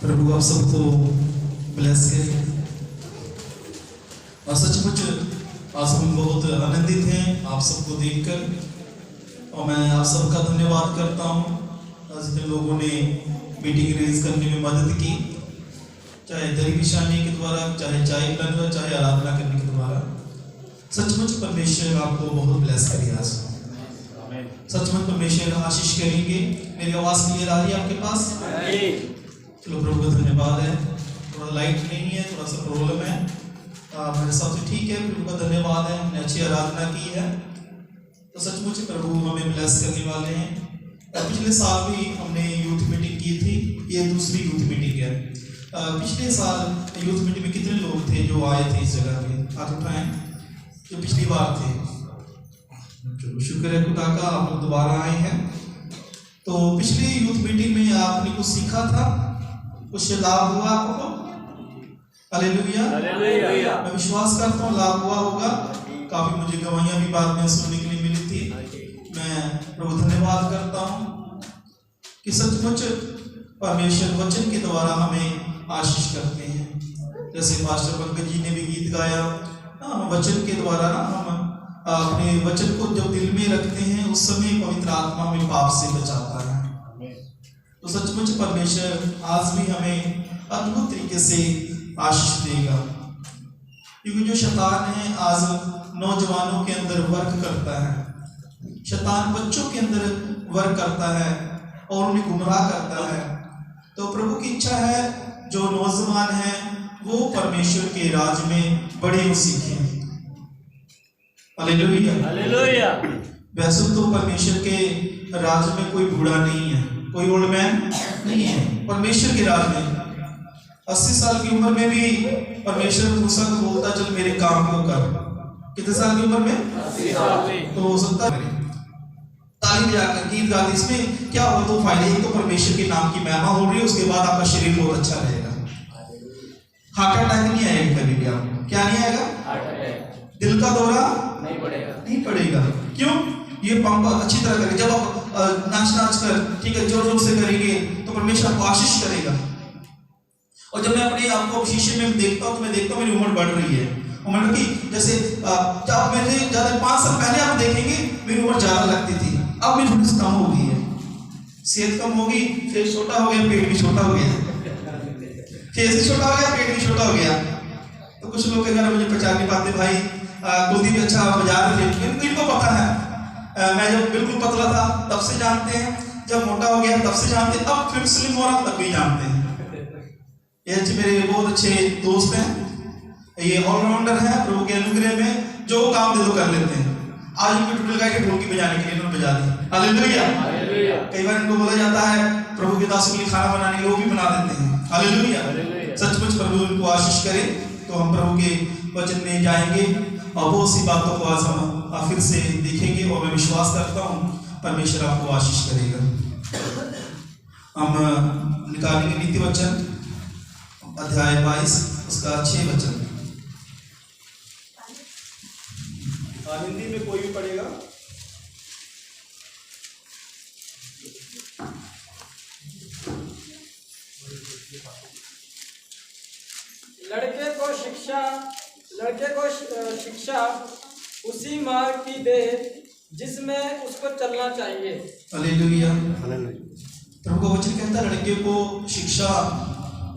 प्रभु आप सबको ब्लेस करे। और सचमुच आज हम बहुत आनंदित हैं आप सबको देखकर, और मैं आप सबका धन्यवाद करता हूँ आज जिन लोगों ने मीटिंग अरेंज करने में मदद की, चाहे दरी बिछाने के द्वारा, चाहे चाय पिलाने, चाहे आराधना करने के द्वारा। सचमुच परमेश्वर आपको बहुत ब्लेस करे। आज सचमुच परमेश्वर आशीष करेंगे। मेरी आवाज क्लियर आ रही है आपके पास? चलो प्रभु का धन्यवाद है। थोड़ा लाइट नहीं है, थोड़ा सा प्रॉब्लम है, मेरे हिसाब से ठीक है। प्रभु का धन्यवाद है, हमने अच्छी आराधना की है, तो सचमुच प्रभु हमें ब्लेस करने वाले हैं। पिछले साल भी हमने यूथ मीटिंग की थी, ये दूसरी यूथ मीटिंग है। पिछले साल यूथ मीटिंग में कितने लोग थे जो आए थे इस जगह पे? हाथ उठाएं जो पिछली बार थे। चलो शुक्र है खुदा का, आप लोग दोबारा आए हैं। तो पिछली यूथ मीटिंग में आपने कुछ सीखा था, कुछ लाभ हुआ आपको? हालेलुया। मैं विश्वास करता हूँ लाभ हुआ होगा। काफी मुझे गवाहियां भी बाद में सुनने के लिए मिली थी। मैं प्रभु धन्यवाद करता हूँ कि सचमुच परमेश्वर वचन के द्वारा हमें आशीष करते हैं। जैसे पास्टर पंकज जी ने भी गीत गाया, वचन के द्वारा हम अपने वचन को जब दिल में रखते हैं उस समय पवित्र आत्मा में पाप से बचाता है। तो सचमुच परमेश्वर आज भी हमें अद्भुत तरीके से आशीष देगा, क्योंकि जो शैतान है आज नौजवानों के अंदर वर्क करता है, शैतान बच्चों के अंदर वर्क करता है और उन्हें गुमराह करता है। तो प्रभु की इच्छा है जो नौजवान है वो परमेश्वर के राज में बड़े सीखें। Hallelujah hallelujah. वैसे तो परमेश्वर के राज में कोई बूढ़ा नहीं है, कोई ओल्ड मैन नहीं है। परमेश्वर के राज में 80 साल की उम्र में भी परमेश्वर मूसा को बोलता चल मेरे काम को कर। कितने साल की उम्र में? 80 साल में। तो हो सकता है ताली बजाकर गीत गाते, इसमें क्या हो तो फायदे? एक तो परमेश्वर के नाम की महिमा हो रही है, उसके बाद आपका शरीर बहुत अच्छा रहेगा। हार्ट अटैक नहीं आएगा कभी भी आपको। क्या नहीं आएगा? दिल का दौरा नहीं पड़ेगा। क्यों? ये पंप अच्छी तरह करेंगे। जब आप नाच कर ठीक है जोर जोर से करेंगे तो परमेश्वर आपको आशीष करेगा। और जब मैं अपने आपको शीशे में देखता हूँ तो मैं देखता हूँ मेरी उम्र बढ़ रही है। उम्र की जैसे जब मैंने ज्यादा 5 साल पहले आप देखेंगे मेरी उम्र ज्यादा लगती थी, अब मेरी थोड़ी कम हो गई है। सेहत कम होगी, फेस छोटा हो गया, पेट भी छोटा हो गया। फेस भी छोटा हो गया, पेट भी छोटा हो गया। तो कुछ लोग अगर मुझे पहचान नहीं पाते, भाई गोदी भी अच्छा बजा रहे थे, इनको पता है। मैं जब बिल्कुल पतला था तब से जानते हैं, जब मोटा हो गया तब से जानते हैं, अब फिर स्लिम हो रहा तब भी जानते हैं। ये मेरे बहुत अच्छे दोस्त हैं, ये ऑलराउंडर हैं। प्रभु के अनुग्रह में जो काम दे दो कर लेते हैं। आज उनको टूटल गाय के ढोलकी बजाने के लिए इन्होंने बजा दी। हालेलुया। कई बार इनको बोला जाता है प्रभु के दासों के लिए खाना बनाने के लिए, वो भी बना देते हैं। हालेलुया। सचमुच प्रभु इनको आशीष करे। तो हम प्रभु के वचन में जाएंगे और बहुत सी बातों को आज हम फिर से देखेंगे, और मैं विश्वास करता हूँ परमेश्वर आपको आशीष करेगा। हम निकालेंगे नीति वचन अध्याय 22 उसका 6 वचन। हिंदी में कोई भी पढ़ेगा। लड़के को शिक्षा उसी मार्ग की दे जिसमें उसको चलना चाहिए। हालेलुया। प्रभु का वचन कहता है लड़के को शिक्षा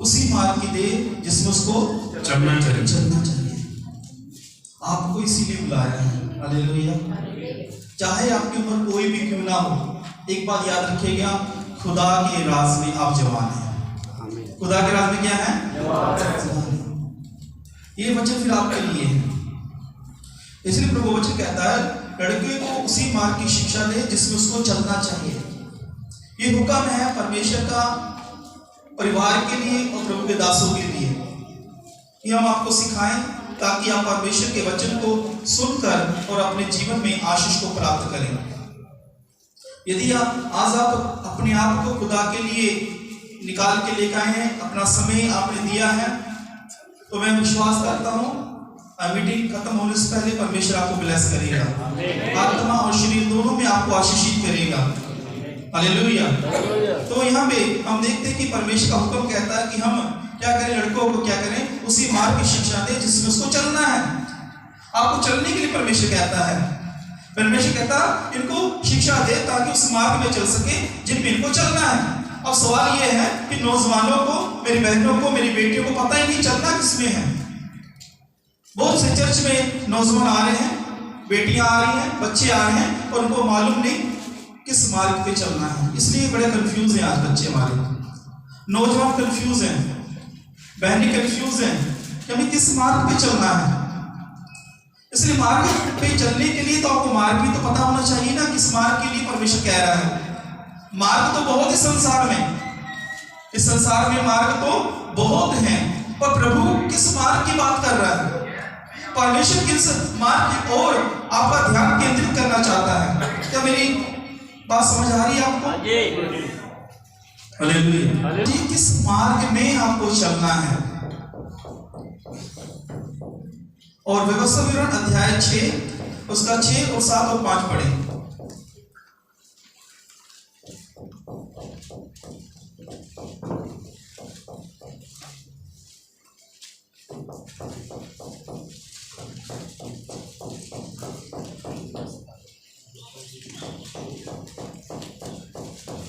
उसी मार्ग की दे जिसमें उसको चलना चाहिए। आपको इसीलिए बुलाया है। हालेलुया। चाहे आपकी उम्र कोई भी क्यों ना हो, एक बात याद रखिएगा, खुदा के राज में आप जवान हैं। खुदा के राज में क्या है? ये वचन फिर आपके लिए है। इसलिए प्रभु वचन कहता है लड़के को उसी मार्ग की शिक्षा दे जिसमें उसको चलना चाहिए। ये हुक्म है परमेश्वर का परिवार के लिए और प्रभु के दासों के लिए। ये हम आपको सिखाएं ताकि आप परमेश्वर के वचन को सुनकर और अपने जीवन में आशीष को प्राप्त करें। यदि आज आप अपने आप को खुदा के लिए निकाल के लेकर आए हैं, अपना समय आपने दिया है, तो मैं विश्वास करता हूँ मीटिंग खत्म होने से पहले परमेश्वर आपको ब्लेस करेगा, आत्मा और शरीर दोनों में आपको आशीषित करेगा। हालेलुया। तो यहाँ पे हम देखते हैं कि परमेश्वर का हुक्म कहता है कि हम क्या करें, लड़कों को क्या करें, उसी मार्ग की शिक्षा दें जिसमें उसको चलना है। आपको चलने के लिए परमेश्वर कहता है, परमेश्वर कहता है इनको शिक्षा दे ताकि उस मार्ग में चल सके जिनमें इनको चलना है। अब सवाल ये है कि नौजवानों को, मेरी बहनों को, मेरी बेटियों को पता ही नहीं चलना किसमें है। बहुत से चर्च में नौजवान आ रहे हैं, बेटियां आ रही हैं, बच्चे आ रहे हैं और उनको मालूम नहीं किस मार्ग पे चलना है। इसलिए बड़े कंफ्यूज हैं आज बच्चे हमारे, नौजवान कंफ्यूज हैं, बहनें कंफ्यूज हैं कि हमें किस मार्ग पे चलना है। इसलिए मार्ग पे चलने के लिए तो आपको मार्ग भी तो पता होना चाहिए ना, किस मार्ग के लिए परमेश्वर कह रहा है। मार्ग तो बहुत इस संसार में, इस संसार में मार्ग तो बहुत हैं, पर प्रभु किस मार्ग की बात कर रहा है, परमेश्वर किस मार्ग की ओर आपका ध्यान केंद्रित करना चाहता है। क्या मेरी बात समझ आ रही है आपको? हालेलुया। जी, किस मार्ग में आपको चलना है। और व्यवस्था विवरण अध्याय 6 उसका 6 और 7 और 5 पढ़े।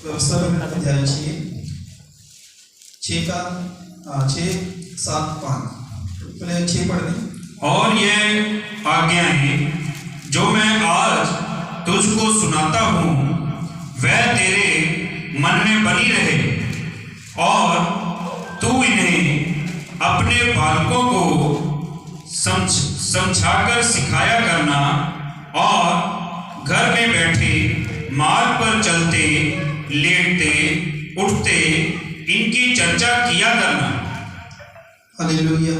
व्यवस्था विवरण अध्याय 6 का 6 7 5 पहले 6 पढ़ लें। और ये आज्ञाएं जो मैं आज तुझको सुनाता हूँ वह तेरे मन में बनी रहे, और तू इन्हें अपने बालकों को समझाकर सिखाया करना, और घर में बैठे, मार्ग पर चलते, लेटते, उठते इनकी चर्चा किया करना। हालेलुया।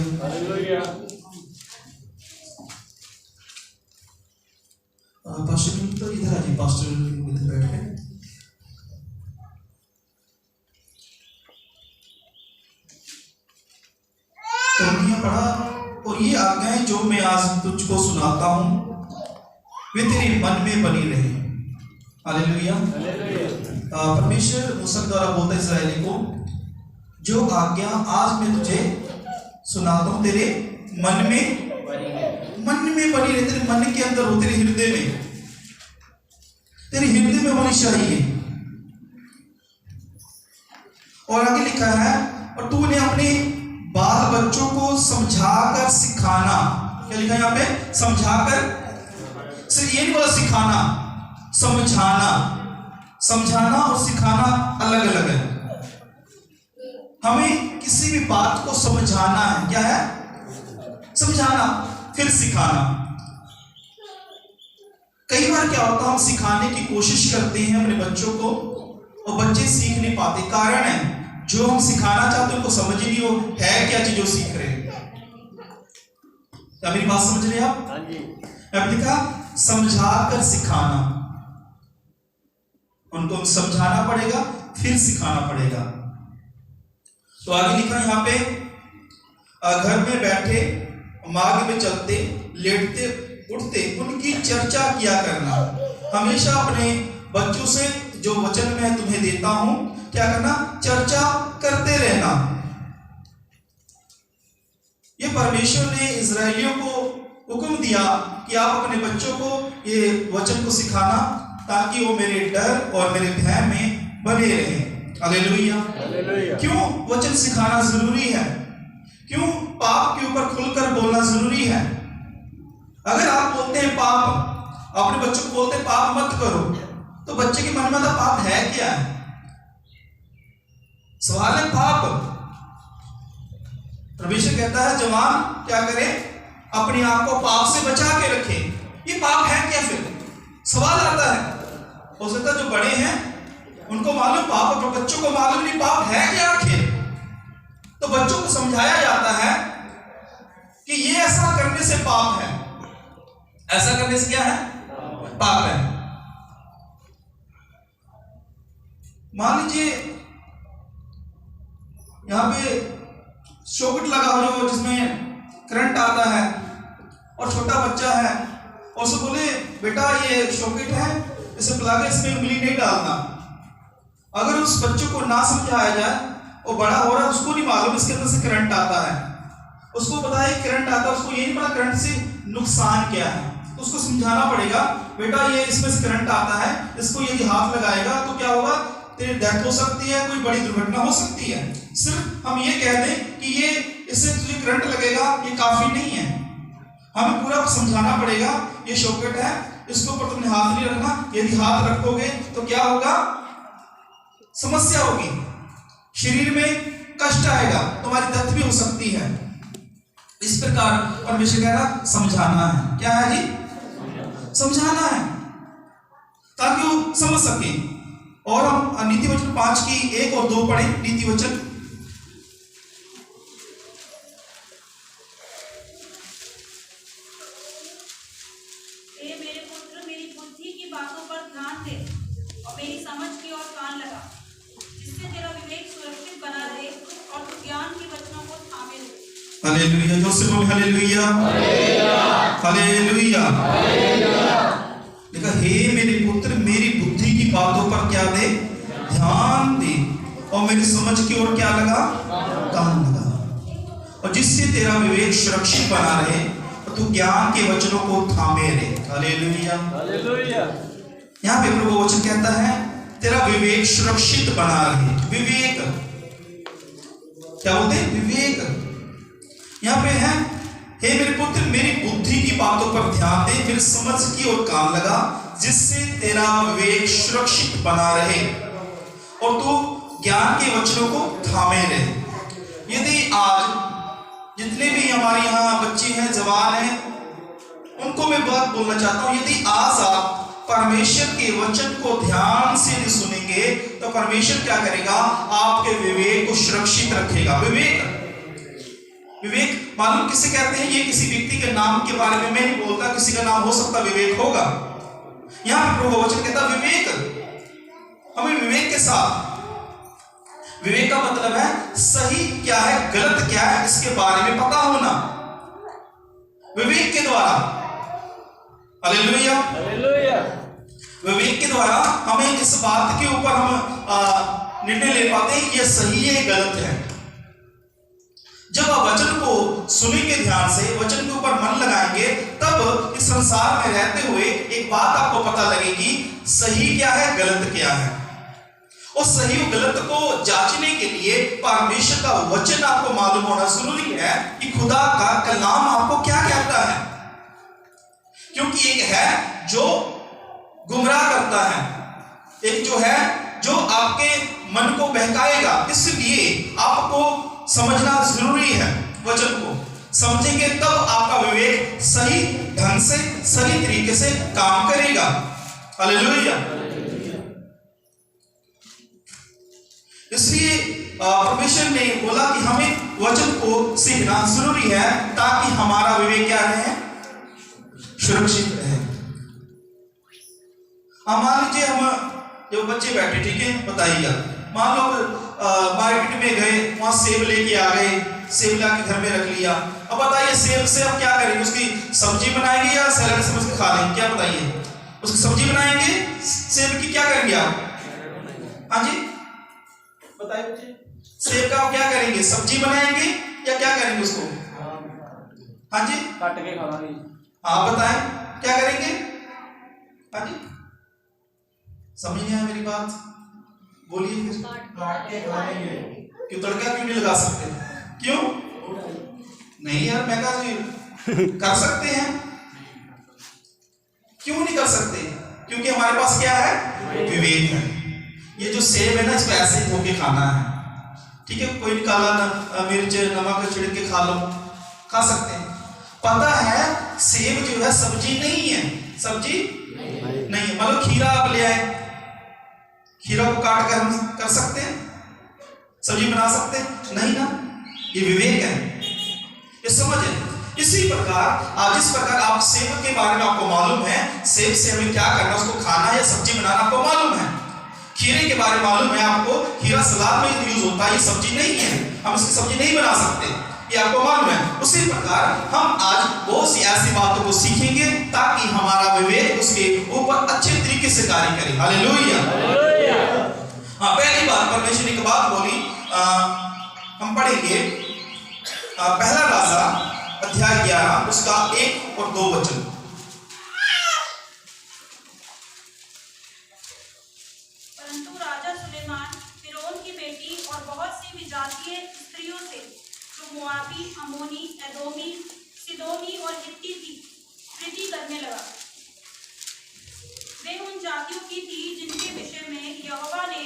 पास्टर तो इधर आइए, पास्टर इधर बैठे। तो हमने पढ़ा, और ये आज्ञाएं जो मैं आज तुझको सुनाता हूं वे तेरे मन में बनी रहे। हालेलुया। परमेश्वर मूसा द्वारा बोलता है इस्राएली को, जो आज्ञा आज मैं तुझे सुनाता हूं तेरे मन में बनी रहे, तेरे मन के अंदर हो, तेरे हृदय में, तेरे हृदय में होनी चाहिए। और आगे लिखा है, और तू उन्हें अपने बाल बच्चों को समझाकर सिखाना। क्या लिखा है यहाँ पे? समझाकर। सिर्फ ये नहीं बोला सिखाना, समझाना। समझाना और सिखाना अलग अलग है। हमें किसी भी बात को समझाना है। क्या है? समझाना, फिर सिखाना। कई बार क्या होता है, हम सिखाने की कोशिश करते हैं अपने बच्चों को और बच्चे सीख नहीं पाते। कारण है जो हम सिखाना चाहते हैं उनको समझ ही नहीं हो है क्या चीज जो सीख रहे हैं। क्या मेरी बात समझ रहे हैं आप? हाँ जी। अब लिखा समझाकर सिखाना, उनको समझाना पड़ेगा फिर सिखाना पड़ेगा। तो आगे लिखा यहाँ पे, घर में बैठे, मार्ग में चलते, लेटते, उठते उनकी चर्चा किया करना। हमेशा अपने बच्चों से जो वचन मैं तुम्हें देता हूं क्या करना? चर्चा करते रहना। ये परमेश्वर ने इजरायलियों को हुक्म दिया कि आप अपने बच्चों को ये वचन को सिखाना ताकि वो मेरे डर और मेरे भय में बने रहें। हालेलुया। क्यों वचन सिखाना जरूरी है? क्यों पाप के ऊपर खुलकर बोलना जरूरी है? अगर आप बोलते हैं पाप, अपने बच्चों को बोलते हैं पाप मत करो, तो बच्चे के मन में पाप है क्या है? सवाल है पाप। परमेश्वर कहता है जवान क्या करे? अपने आप को पाप से बचा के रखे। ये पाप है क्या? फिर सवाल आता है। हो सकता है जो बड़े हैं उनको मालूम पाप, और बच्चों को मालूम नहीं पाप है क्या आखिर। तो बच्चों को समझाया जाता है कि ये ऐसा करने से पाप है, ऐसा करने से क्या है? पाप है। मान लीजिए यहाँ पे सॉकेट लगा हो जिसमें करंट आता है और छोटा बच्चा है और उसे बोले बेटा ये सॉकेट है, इसे प्लग है, इसमें उंगली नहीं डालना, अगर उस बच्चों को ना समझाया जाए, वो बड़ा हो रहा है, उसको नहीं मालूम इसके अंदर से करंट आता है, उसको पता है करंट आता है, उसको ये नहीं पता करंट से नुकसान क्या है, तो उसको समझाना पड़ेगा, बेटा ये इसमें से करंट आता है, इसको यदि हाथ लगाएगा तो क्या होगा, तेरी डेथ हो सकती है, कोई बड़ी दुर्घटना हो सकती है। सिर्फ हम ये कह दें कि ये इससे तुझे करंट लगेगा, ये काफी नहीं है, हमें पूरा समझाना पड़ेगा, ये शॉकेट है, इसके ऊपर तुमने हाथ नहीं रखना, यदि हाथ रखोगे तो क्या होगा, समस्या होगी, शरीर में कष्ट आएगा, तुम्हारी डेथ भी हो सकती है। इस प्रकार परमेश्वर कह रहा समझाना है, क्या है जी, समझाना है, ताकि वो समझ सके। और हम नीति वचन 5 की 1 और 2 पढ़े। नीति वचन मेरे पुत्र मेरी बुद्धि की बातों पर ध्यान दे और मेरी समझ की ओर कान लगा, जिससे तेरा विवेक सुरक्षित बना रहे और तू ज्ञान के वचनों को थामे रहे। हालेलुया, जोर से बोल हालेलुया, हालेलुया, हालेलुया। देखा, हे मेरे पुत्र मेरी बुद्धि की बातों पर क्या दे, ध्यान दे, और मेरी समझ की ओर क्या लगा, कान लगा, और जिससे तेरा विवेक सुरक्षित बना रहे और तू ज्ञान के वचनों को थामे रहे। Hallelujah, hallelujah. यहाँ पे प्रभु वचन कहता है तेरा विवेक सुरक्षित बना रहे। विवेक क्या बोलते हैं, विवेक। यहाँ पे है, हे मेरे पुत्र मेरी बुद्धि की बातों पर ध्यान दे, मेरी समझ की ओर कान लगा, जिससे तेरा विवेक सुरक्षित बना रहे और तू ज्ञान के वचनों को थामे रहे। यदि आज जितने भी हमारे यहाँ बच्चे हैं, जवान हैं, उनको मैं बात बोलना चाहता हूँ, यदि आज आप परमेश्वर के वचन को ध्यान से नहीं सुनेंगे तो परमेश्वर क्या करेगा, आपके विवेक को सुरक्षित रखेगा। विवेक, विवेक मालूम किसे कहते हैं, ये किसी व्यक्ति के नाम के बारे में मैं नहीं बोलता, किसी का नाम हो सकता विवेक होगा। यहां पर प्रभु वचन कहता विवेक, हमें विवेक के साथ, विवेक का मतलब है सही क्या है गलत क्या है इसके बारे में पता होना, विवेक के द्वारा। Hallelujah, hallelujah. विवेक के द्वारा हमें इस बात के ऊपर हम निर्णय ले पाते हैं ये सही है गलत है। जब आप वचन को सुनेंगे ध्यान से, वचन के ऊपर मन लगाएंगे, तब इस संसार में रहते हुए एक बात आपको पता लगेगी, सही क्या है गलत क्या है। और सही और गलत को जांचने के लिए परमेश्वर का वचन आपको मालूम होना जरूरी है कि खुदा का कलाम आपको क्या कहता है, क्योंकि एक है जो गुमराह करता है, एक जो है जो आपके मन को बहकाएगा, इसलिए आपको समझना जरूरी है। वचन को समझेंगे तब आपका विवेक सही ढंग से, सही तरीके से काम करेगा। हालेलुया। इसलिए परमेश्वर ने बोला कि हमें वचन को सीखना जरूरी है ताकि हमारा विवेक क्या रहे, सुरक्षित रहे। मान लीजिए हम जो बच्चे बैठे, ठीक है, बताइएगा, मान लो मार्केट में गए, वहां सेब लेके आ गए, सेब लाके घर में रख लिया। अब बताइए सेब से आप क्या करेंगे, उसकी सब्जी बनाएंगे या सैलेड समझ के खा लेंगे, क्या बताइए, उसकी सब्जी बनाएंगे, सेब की क्या करेंगे आप, हाँ जी बताइए बच्चे, सेब का आप क्या करेंगे, सब्जी बनाएंगे या क्या करेंगे उसको, हाँ जी काट के खाएंगे, आप बताएं क्या करेंगे, हाँ जी समझ नहीं आया मेरी बात, बोलिए फिर। काट के खाएंगे। क्यों तड़का क्यों नहीं लगा सकते, क्यों नहीं यार, मैं कहा कर सकते हैं, क्यों नहीं कर सकते, क्योंकि हमारे पास क्या है, विवेक है। ये जो सेब है ना, इसको ऐसे ही धो के खाना है, ठीक है, कोई निकाला ना मिर्च नमक छिड़क के खा लो, खा सकते हैं। पता है सेब जो है सब्जी नहीं है, सब्जी नहीं है। मतलब खीरा आप ले आए, खीरा को काट कर हम कर सकते हैं, सब्जी बना सकते हैं, नहीं ना, ये विवेक है, ये समझ है। इसी प्रकार जिस प्रकार आप सेब के बारे में आपको मालूम है, सेब से हमें क्या करना, उसको खाना है या सब्जी बनाना आपको मालूम है। खीरे के बारे में मालूम है आपको, खीरा सलाद में यूज होता है, ये सब्जी नहीं है, हम इसकी सब्जी नहीं बना सकते, ये आपको मालूम है। उसी प्रकार हम आज बहुत सी ऐसी बातों को सीखेंगे ताकि हमारा विवेक उसके ऊपर अच्छे तरीके से कार्य करे। हालेलुया। हाँ, पहली बात परमेश्वर ने एक बात बोली, हम पढ़ेंगे पहला राजा अध्याय 11 उसका 1 और 2 वचन। परंतु राजा सुलेमान फिरौन की बेटी और बहुत सी विजातीय स्त्रियों से, जो मोआबी, अमोनी, एदोमी, सिदोनी और हित्ती थी, प्रीति करने लगा। वे उन जातियों की थी जिनके विषय में यहोवा ने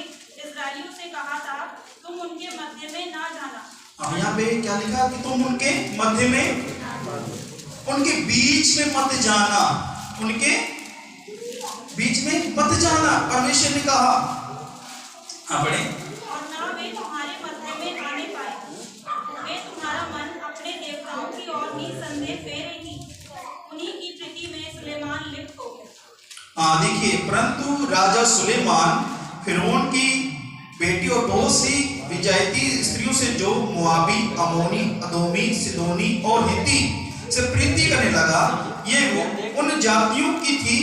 इस्राएलियों से कहा था, तुम उनके मध्य में ना जाना। यहाँ पे क्या लिखा कि तुम उनके मध्य में, उनके बीच में मत जाना, उनके बीच में मत जाना, परमेश्वर ने कहा। हाँ पढ़े। और ना वे तुम्हारे मध्य में आने पाए, वे तुम्हारा मन अपने देवताओं की ओर निसंदेह फेरेंगी। उन्हीं की प्रीति में सुलेमान लिप्त हो गया। देखिए, परंतु राजा सुलेमान फिरौन की बेटी और बहुत सी विजाती स्त्रियों से, जो मोआबी, अमोनी, अदोमी, सिदोनी और हित्ती से प्रीति करने लगा। ये वो उन जातियों की थी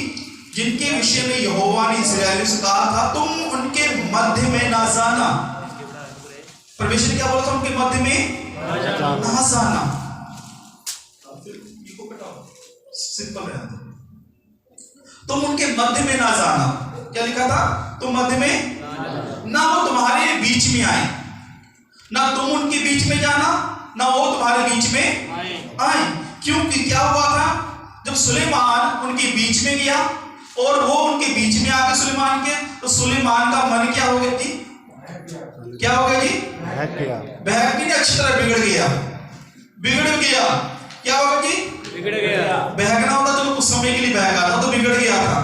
जिनके विषय में यहोवा ने इस्राएलियों से कहा था, तुम उनके मध्य में ना जाना। परमेश्वर ने क्या बोला था? उनके मध्य में ना जाना। सिंपल रहना, तुम उनके मध्य में ना जाना। क्या लिखा था? तुम मध्य में ना, वो तुम्हारे बीच में आए, ना तुम उनके बीच में जाना, ना वो तुम्हारे बीच में आए। क्योंकि क्या हुआ था? जब सुलेमान उनके बीच में गया और वो उनके बीच में आके सुलेमान के, तो सुलेमान का मन क्या हो गया थी? क्या हो गया जी? बहक नहीं, अच्छी तरह बिगड़ गया। क्या होगा जी? बिगड़ गया। बहकना होता तो कुछ समय के लिए बहका था, तो बिगड़ गया था।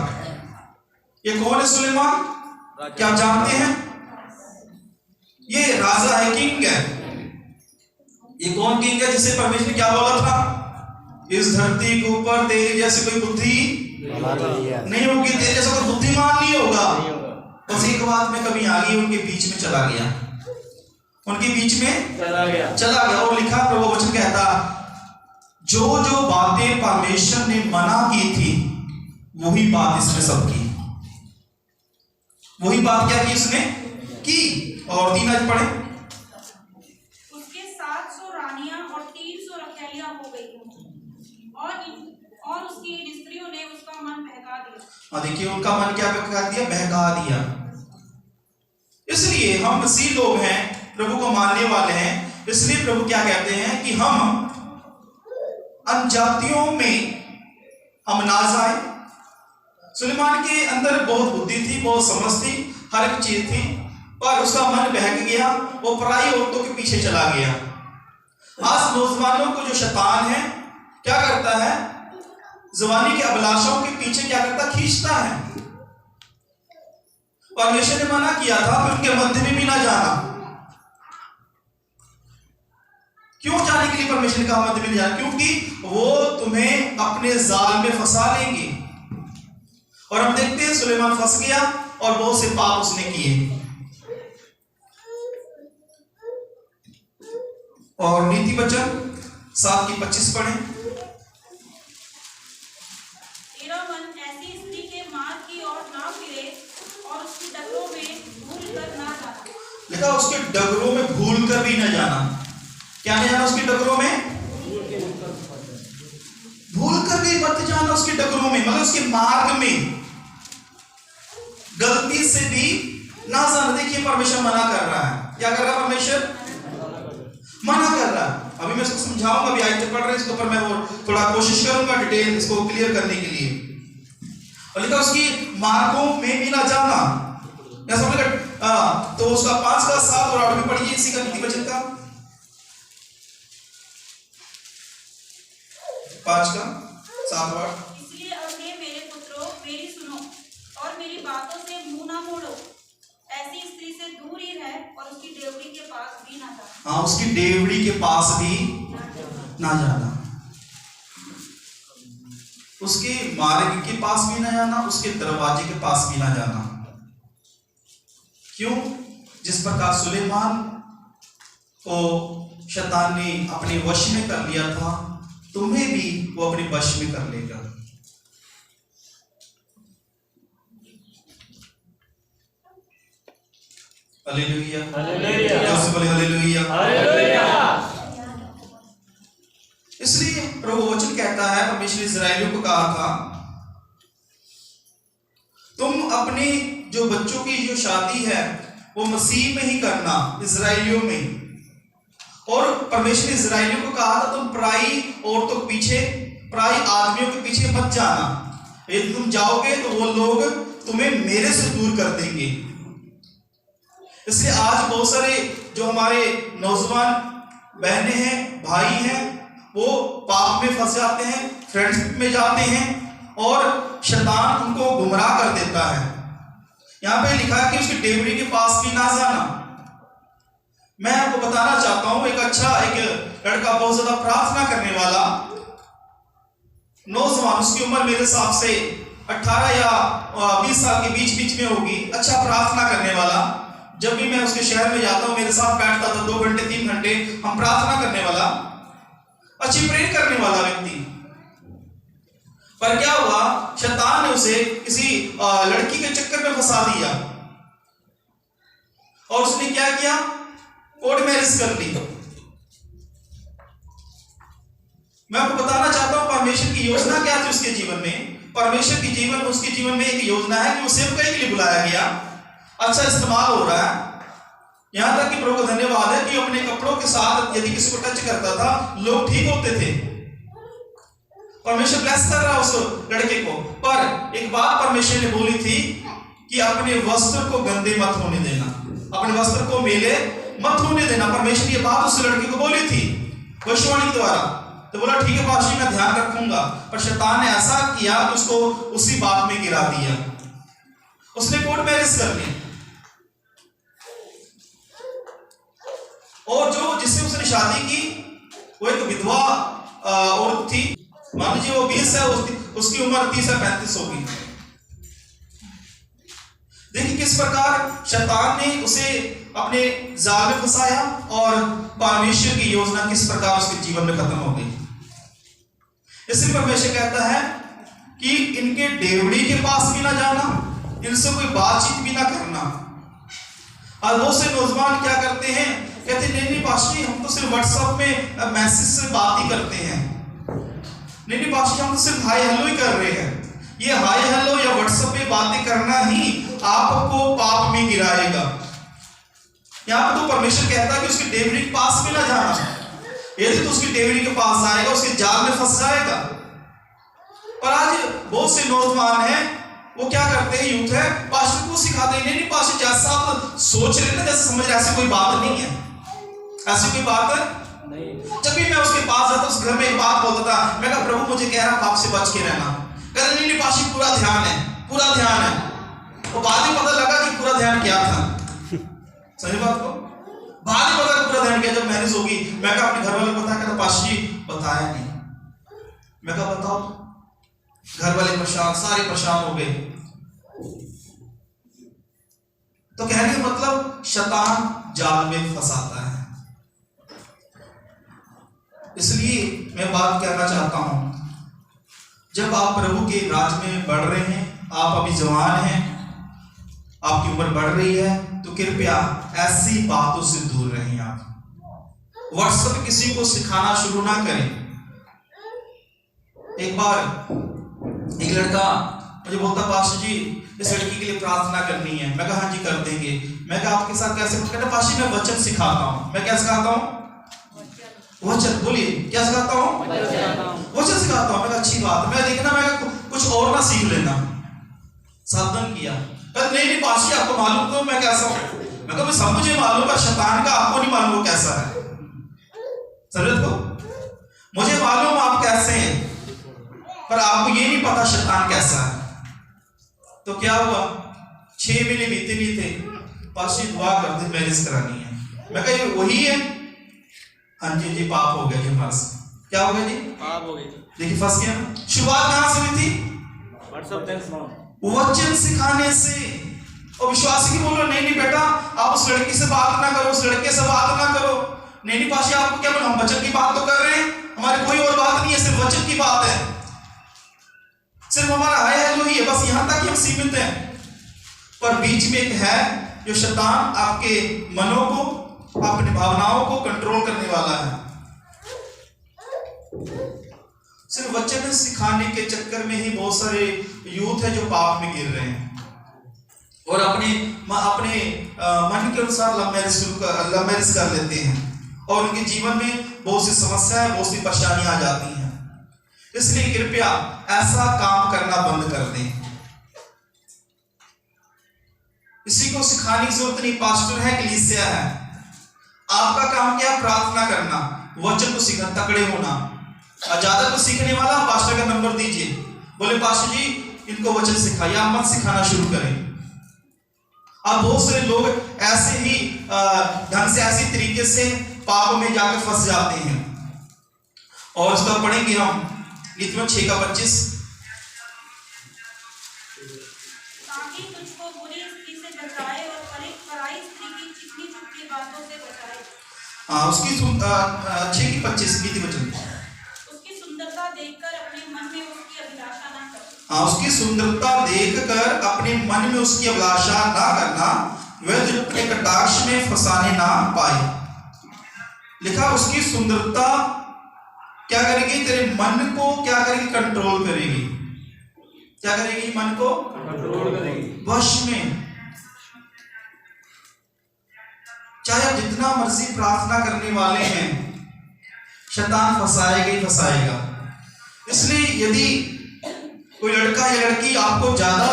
ये कौन है सुलेमान? क्या जानते हैं? ये राजा है, किंग है। ये कौन किंग है जिसे परमेश्वर ने क्या बोला था? इस धरती के ऊपर तेरी जैसी कोई बुद्धि नहीं होगी, तेरे जैसा कोई बुद्धिमान नहीं होगा। बस एक बात में कभी आ गई, उनके बीच में चला गया, उनके बीच में चला गया। और लिखा प्रभु वचन कहता, जो जो बातें परमेश्वर ने मना की थी वही बात इसने सब की। वही बात क्या की इसने? की। और 3 आज पढ़े। उसके 700 रानियां और 300 रखैलियां हो गई, और उसकी इन स्त्रियों ने उसका मन बहका दिया। देखिए, उनका मन क्या बहका दिया? बहका दिया। इसलिए हम मसीह लोग हैं, प्रभु को मानने वाले हैं, इसलिए प्रभु क्या कहते हैं कि हम अनजातियों में हम ना जाए। सुलेमान के अंदर बहुत बुद्धि थी, बहुत समझ थी, हर एक चीज थी, पर उसका मन बहक गया, वो पराई औरतों के पीछे चला गया। आज नौजवानों को जो शैतान है क्या करता है? जवानी के अभिलाषाओं के पीछे क्या करता? खींचता है। परमेश्वर ने मना किया था कि उनके मध्य में भी ना जाना। क्यों जाने के लिए परमेश्वर ने कहा मध्य में नहीं जाना? क्योंकि वो तुम्हें अपने जाल में फंसा लेंगे। और हम देखते हैं सुलेमान फंस गया और बहुत से पाप उसने किए। और नीति वचन 7:25 पढ़े। तेरा मन ऐसी स्त्री के मार्ग की ओर ना फिरे और उसकी डगरों में भूल कर ना जाना। लिखा उसके डगरों में भूल कर भी न जाना। क्या नहीं जाना? उसके डगरों में भूल कर भी मत जाना। उसके डगरों में मतलब उसके मार्ग में गलती से भी ना जाना। देखिए, परमेश्वर मना कर रहा है। क्या कर रहा है परमेश्वर? मना कर रहा है। अभी मैं इसको समझाऊंगा, अभी आयत पढ़ रहे हैं, इसके ऊपर मैं थोड़ा कोशिश करूंगा डिटेल इसको क्लियर करने के लिए। और लिखा उसकी मार्गों में भी ना जाना। तो उसका 5 का 7 और 8 में पढ़िए इसी का नीति वचन का 5 का 7 और 8। इसलिए अब हे मेरे पुत्रों, मेरी सुनो और मेरी बातों से मुंह ना मोड़ो। ऐसी स्त्री से दूर ही रह और उसकी डेवड़ी के पास भी ना जाना। हाँ, उसकी डेवड़ी के पास भी ना जाना। उसके मार्ग के पास भी ना जाना, उसके दरवाजे के पास भी ना जाना। क्यों? जिस प्रकार सुलेमान को शैतान ने अपने वश में कर लिया था, तुम्हें भी वो अपने वश में कर लेगा। हालेलुया, हालेलुया, जोर से बोले हालेलुया। हालेलुया। इसलिए प्रभु वचन कहता है, परमेश्वर इस्राएलियों को कहा था, तुम अपनी जो बच्चों की जो शादी है वो मसीह में ही करना, इस्राएलियों में। और परमेश्वर ने इस्राएलियों को कहा था, तुम पराई औरतों के पीछे, पराई आदमियों के पीछे मत जाना। यदि तुम जाओगे तो वो लोग तुम्हें मेरे से दूर कर देंगे। इसलिए आज बहुत सारे जो हमारे नौजवान बहनें हैं, भाई हैं, वो पाप में फंस जाते हैं, फ्रेंडशिप में जाते हैं और शैतान उनको गुमराह कर देता है। यहाँ पे लिखा है कि उसकी डेवड़ी के पास भी ना जाना। मैं आपको बताना चाहता हूं, एक लड़का बहुत ज्यादा प्रार्थना करने वाला नौजवान, उसकी उम्र मेरे हिसाब से 18 या 20 साल के बीच में होगी, अच्छा प्रार्थना करने वाला। जब भी मैं उसके शहर में जाता हूं, मेरे साथ बैठता था, 2 घंटे 3 घंटे हम प्रार्थना करने वाला, अच्छी प्रेयर करने वाला व्यक्ति। पर क्या हुआ, शैतान ने उसे किसी लड़की के चक्कर में फंसा दिया और उसने क्या किया, कोर्ट मैरिज कर ली। मैं आपको बताना चाहता हूं परमेश्वर की योजना क्या थी उसके जीवन में। परमेश्वर की जीवन, उसके जीवन में एक योजना है कि वो सेवकाई के लिए बुलाया गया, अच्छा इस्तेमाल हो रहा है। यहां तक कि प्रभु का धन्यवाद है कि अपने कपड़ों के साथ यदि किसी को टच करता था, लोग ठीक होते थे। परमेश्वर ब्लेस कर रहा उस लड़के को। पर एक बात परमेश्वर ने बोली थी कि अपने वस्त्र को गंदे मत होने देना, अपने वस्त्र को मेले मत होने देना। परमेश्वर ये बात उस लड़के को बोली थी भविष्यवाणी द्वारा। तो बोला ठीक है पाशी, मैं ध्यान रखूंगा। पर शैतान ने ऐसा किया कि उसको उसी बात में गिरा दिया, उसने कोर्ट मैरिज कर ली। और जो जिससे उसने शादी की वो एक विधवा औरत थी, मान लीजिए वो 20 है, उसकी उम्र 30 या 35 होगी। देखिए किस प्रकार शैतान ने उसे अपने जाल में फंसाया और परमेश्वर की योजना किस प्रकार उसके जीवन में खत्म हो गई। इसलिए परमेश्वर कहता है कि इनके डेवड़ी के पास भी ना जाना, इनसे कोई बातचीत भी ना करना। और बहुत से नौजवान क्या करते हैं, कहते हैं नहीं पास्टर हम तो सिर्फ व्हाट्सएप में मैसेज से बात ही करते हैं, नहीं पास्टर हम तो सिर्फ हाय हेलो ही कर रहे हैं। ये हाय हेलो या व्हाट्सएप पे बातें करना ही आपको पाप में गिराएगा। यहाँ पर तो परमेश्वर कहता है कि उसकी डेवड़ी के पास भी ना जाना। यदि तो उसकी डेवड़ी के पास जाएगा, उसके जाल में फंस जाएगा। पर आज बहुत से नौजवान हैं, वो क्या करते हैं, यूथ है, पास्टर को सिखाते हैं नहीं पास्टर जैसा आप सोच रहे ना, जैसे समझ रहे, ऐसी कोई बात नहीं है, ऐसी कोई बात नहीं। जब भी मैं उसके पास जाता, उस घर में एक बात बोलता था, मैं कहा प्रभु मुझे कह रहा पाप से बच के रहना। कहते नहीं पास्टर पूरा ध्यान है, पूरा ध्यान है। तो बाद में पता लगा कि पूरा ध्यान क्या था। सही बात को बाद में पता पूरा ध्यान क्या, जब मैरिज होगी। मैं कहा अपने घर वाले को बताया, कहता पास्टर जी बताया नहीं। मैं कहा बताओ। घर वाले परेशान, सारे परेशान हो गए। तो कहने का मतलब शैतान जाल में फंसाता है। इसलिए मैं बात कहना चाहता हूं, जब आप प्रभु के राज में बढ़ रहे हैं, आप अभी जवान हैं, आपकी उम्र बढ़ रही है, तो कृपया ऐसी बातों से दूर रहें। आप व्हाट्सएप किसी को सिखाना शुरू ना करें। एक बार एक लड़का मुझे बोलता पास्टर जी इस लड़की के लिए प्रार्थना करनी है। मैं कहा हाँ जी कर देंगे। मैं कहा आपके साथ कैसे? कहता पास्टर मैं वचन सिखाता हूँ। मैं क्या सिखाता हूँ? वचन। बोलिए क्या सिखाता हूँ? वचन सिखाता हूँ। मैं कहा अच्छी बात है, मैं देखना मैं कुछ और ना सीख लेना। सावधान किया। कहता नहीं पास्टर आपको मालूम तो मैं कैसा हूँ। मैं कहा सब मुझे मालूम, पर शैतान का आपको नहीं मालूम वो कैसा है। समझ को मुझे मालूम आप कैसे हैं, पर आपको ये नहीं पता शैतान कैसा है। तो क्या हुआ, 6 महीने बीते नहीं थे, पास्टर दुआ कर दे मैरिज करानी है। मैं कहा ये वही है? हाँ जी जी पाप हो गया जी हमारे से। क्या हो गया जी? पाप हो गया। देखिए फंस गया ना। शुरुआत कहां से हुई थी? वचन सिखाने से। और विश्वासी की बोलो नहीं बेटा आप उस लड़की से बात ना करो, उस लड़के से बात ना करो। नहीं पास्टर आपको क्या बोला, हम वचन की बात तो कर रहे हैं, हमारी कोई और बात नहीं है, सिर्फ वचन की बात है, सिर्फ हमारा हाय हेलो ही है, बस यहां तक ही हम सीमित हैं। पर बीच में एक है जो शैतान आपके मनों को, अपनी भावनाओं को कंट्रोल करने वाला है। सिर्फ वचन सिखाने के चक्कर में ही बहुत सारे यूथ है जो पाप में गिर रहे हैं और अपने मन के अनुसार लव मैरिज कर लेते हैं और उनके जीवन में बहुत सी समस्याएं, बहुत सी परेशानियां आ जाती हैं। इसलिए कृपया ऐसा काम करना बंद कर दें। किसी को सिखाने की जरूरत नहीं, पास्टर है, कलीसिया है। आपका काम क्या? प्रार्थना करना, वचन को सीखना, तकड़े होना। ज्यादा कुछ सीखने वाला पास्टर का नंबर दीजिए, बोले पास्टर जी इनको वचन सिखाइए, आप मत सिखाना शुरू करें। अब बहुत सारे लोग ऐसे ही ढंग से, ऐसी तरीके से पाप में जाकर फंस जाते हैं। और उसका पढ़ेंगे हम नीतियों 6:25। ताकि तुझको बुरी स्त्री से बचाए और पराई स्त्री की चिकनी चुपड़ी बातों से बचाए। उसकी 6:25 नीति वचन। उसकी सुंदरता देखकर अपने मन में उसकी अभिलाषा न कर। उसकी सुंदरता देखकर अपने मन में उसकी अभिलाषा ना करना, वह तुझे अपने कटाक्ष में फंसाने ना पाए। लिखा उसकी सुंदरता क्या करेगी? तेरे मन को क्या करेगी? कंट्रोल करेगी। क्या करेगी? मन को कंट्रोल करेगी, वश में। चाहे आप जितना मर्जी प्रार्थना करने वाले हैं, शैतान फंसाएगा ही फंसाएगा। इसलिए यदि कोई लड़का या लड़की आपको ज्यादा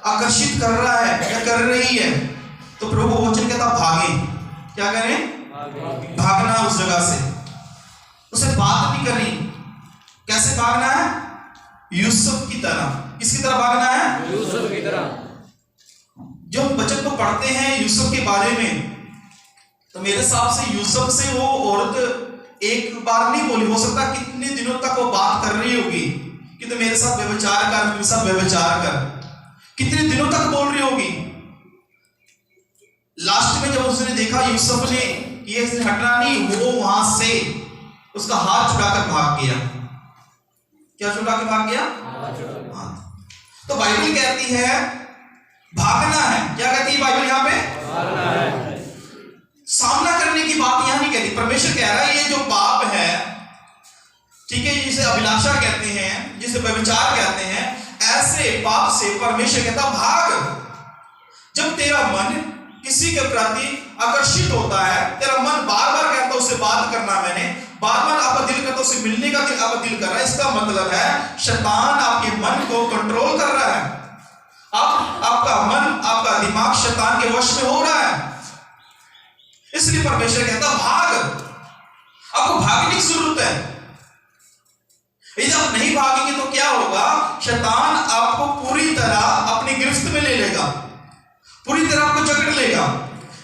आकर्षित कर रहा है या कर रही है, तो प्रभु वचन कहता भागें। क्या करें? भागना उस जगह से, उसे बात नहीं करनी। कैसे भागना है? यूसुफ की तरह। किसकी तरह भागना है? यूसुफ की तरह। जो वचन को पढ़ते हैं यूसुफ के बारे में, तो मेरे हिसाब से यूसुफ से वो औरत एक बार नहीं बोली, हो सकता कितने दिनों तक वो बात कर रही होगी कि तो मेरे साथ व्यभिचार कर, मेरे साथ व्यभिचार कर। कितने दिनों तक बोल रही होगी। लास्ट में जब उसने देखा यूसुफ ने ये हटना नहीं, वो वहां से उसका हाथ छुड़ाकर भाग गया। क्या छुड़ा के भाग गया? हाथ। तो बाइबल कहती है भागना है। क्या कहती है बाइबल यहाँ पे? भागना है। सामना करने की बात यहां नहीं कहती। परमेश्वर कह रहा है ये जो पाप है, ठीक है, जिसे अभिलाषा कहते हैं, जिसे व्यभिचार कहते हैं, ऐसे पाप से परमेश्वर कहता भाग। जब तेरा मन किसी के प्रति आकर्षित होता है, तेरा मन बार बार कहता उससे बात करना, मैंने बार बार आपका दिल करता उससे मिलने का आपका दिल कर रहा है, इसका मतलब है शैतान आपके मन को कंट्रोल कर रहा है। आपका मन, आपका दिमाग शैतान के वश में हो रहा है। इसलिए परमेश्वर कहता भाग। आपको भागने की जरूरत है। यदि आप नहीं भागेंगे तो क्या होगा? शैतान आपको पूरी तरह अपनी गिरफ्त में ले लेगा, पूरी तरह आपको जकड़ लेगा।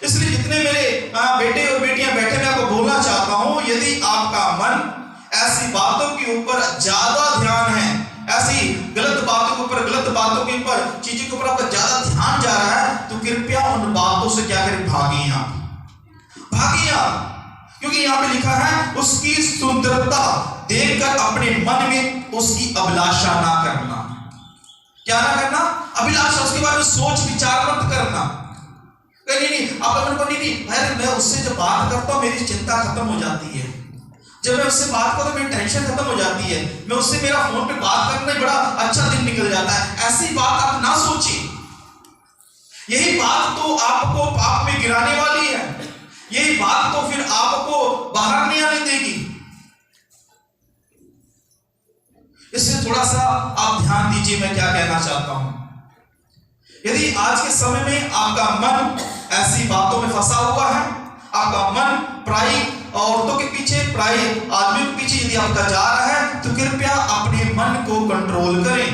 इसलिए जितने मेरे बेटे और बेटियां बैठे, मैं आपको बोलना चाहता हूं, यदि आपका मन ऐसी बातों के ऊपर ज्यादा ध्यान है, ऐसी गलत बातों के ऊपर, गलत बातों के ऊपर, चीजों के ऊपर आपका ज्यादा ध्यान जा रहा है, तो कृपया उन बातों से क्या करें? भागिए आप, भागिए आप। क्योंकि यहां पे लिखा है उसकी सुंदरता देखकर अपने मन में उसकी अभिलाषा ना करना। क्या ना करना? अभिलाषा। उसके बारे में सोच विचार मत करना। नहीं, आप मन को नहीं, भाई मैं उससे जब बात करता हूं मेरी चिंता खत्म हो जाती है। जब मैं उससे बात करता हूं मेरी टेंशन खत्म हो जाती है। मैं उससे मेरा फोन पे बात करने में बड़ा अच्छा दिन निकल जाता है। ऐसी बात आप ना सोचिए। यही बात तो आपको पाप में गिराने वाली है। यही बात तो फिर आपको बाहर नहीं आने देगी। इससे थोड़ा सा आप ध्यान दीजिए मैं क्या कहना चाहता हूं। यदि आज के समय में आपका मन ऐसी बातों में फंसा हुआ है, आपका मन पराई औरतों के पीछे, पराई आदमियों के पीछे यदि आपका जा रहा है, तो कृपया अपने मन को कंट्रोल करें।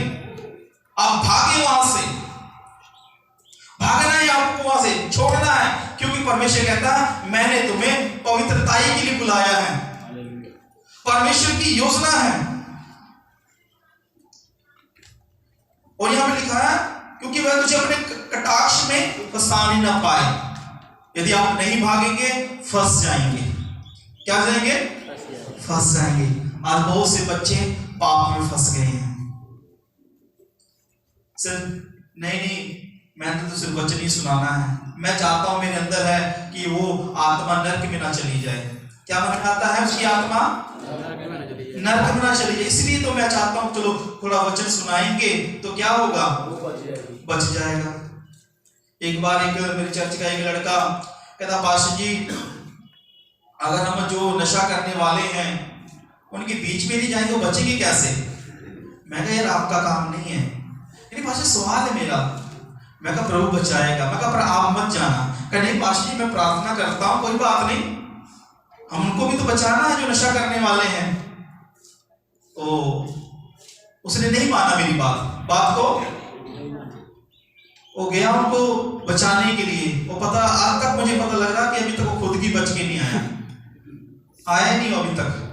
आप भागे वहां से। भागना है आपको, वहां से छोड़ना है। क्योंकि परमेश्वर कहता है मैंने तुम्हें पवित्रताई के लिए बुलाया है। परमेश्वर की योजना है। और यहां पे लिखा है क्योंकि वह तुझे अपने कटाक्ष में फंसाने ना पाए। यदि आप नहीं भागेंगे फंस जाएंगे। क्या हो जाएंगे? फंस जाएंगे। आज बहुत से बच्चे पाप में फंस गए हैं। सर नहीं, मैंने तो सिर्फ वचन ही सुनाना है, मैं चाहता हूं मेरे अंदर है कि वो आत्मा नरक में ना चली जाए। क्या मन में आता है उसकी आत्मा नरक में ना चली जाए। इसलिए तो मैं चाहता हूं चलो थोड़ा वचन सुनाएंगे तो क्या होगा, बच जाएगा। एक बार एक मेरे चर्च का एक लड़का कहता, पास्टर जी अगर हम जो नशा करने वाले हैं उनके बीच में नहीं जाएंगे, वो बचेंगे कैसे? मैं कहा यार आपका काम नहीं है। यानी पास्टर सवाल है मेरा। मैं कहा प्रभु बचाएगा। मैं कहा पर आप मत जाना। कहा नहीं पास्टर जी मैं प्रार्थना करता हूं, कोई बात नहीं, हम उनको भी तो बचाना है जो नशा करने वाले हैं। तो उसने नहीं माना मेरी बात को, वो गया उनको बचाने के लिए। वो पता आज तक मुझे पता लग रहा कि अभी तक वो खुद भी बच के नहीं आया नहीं अभी तक।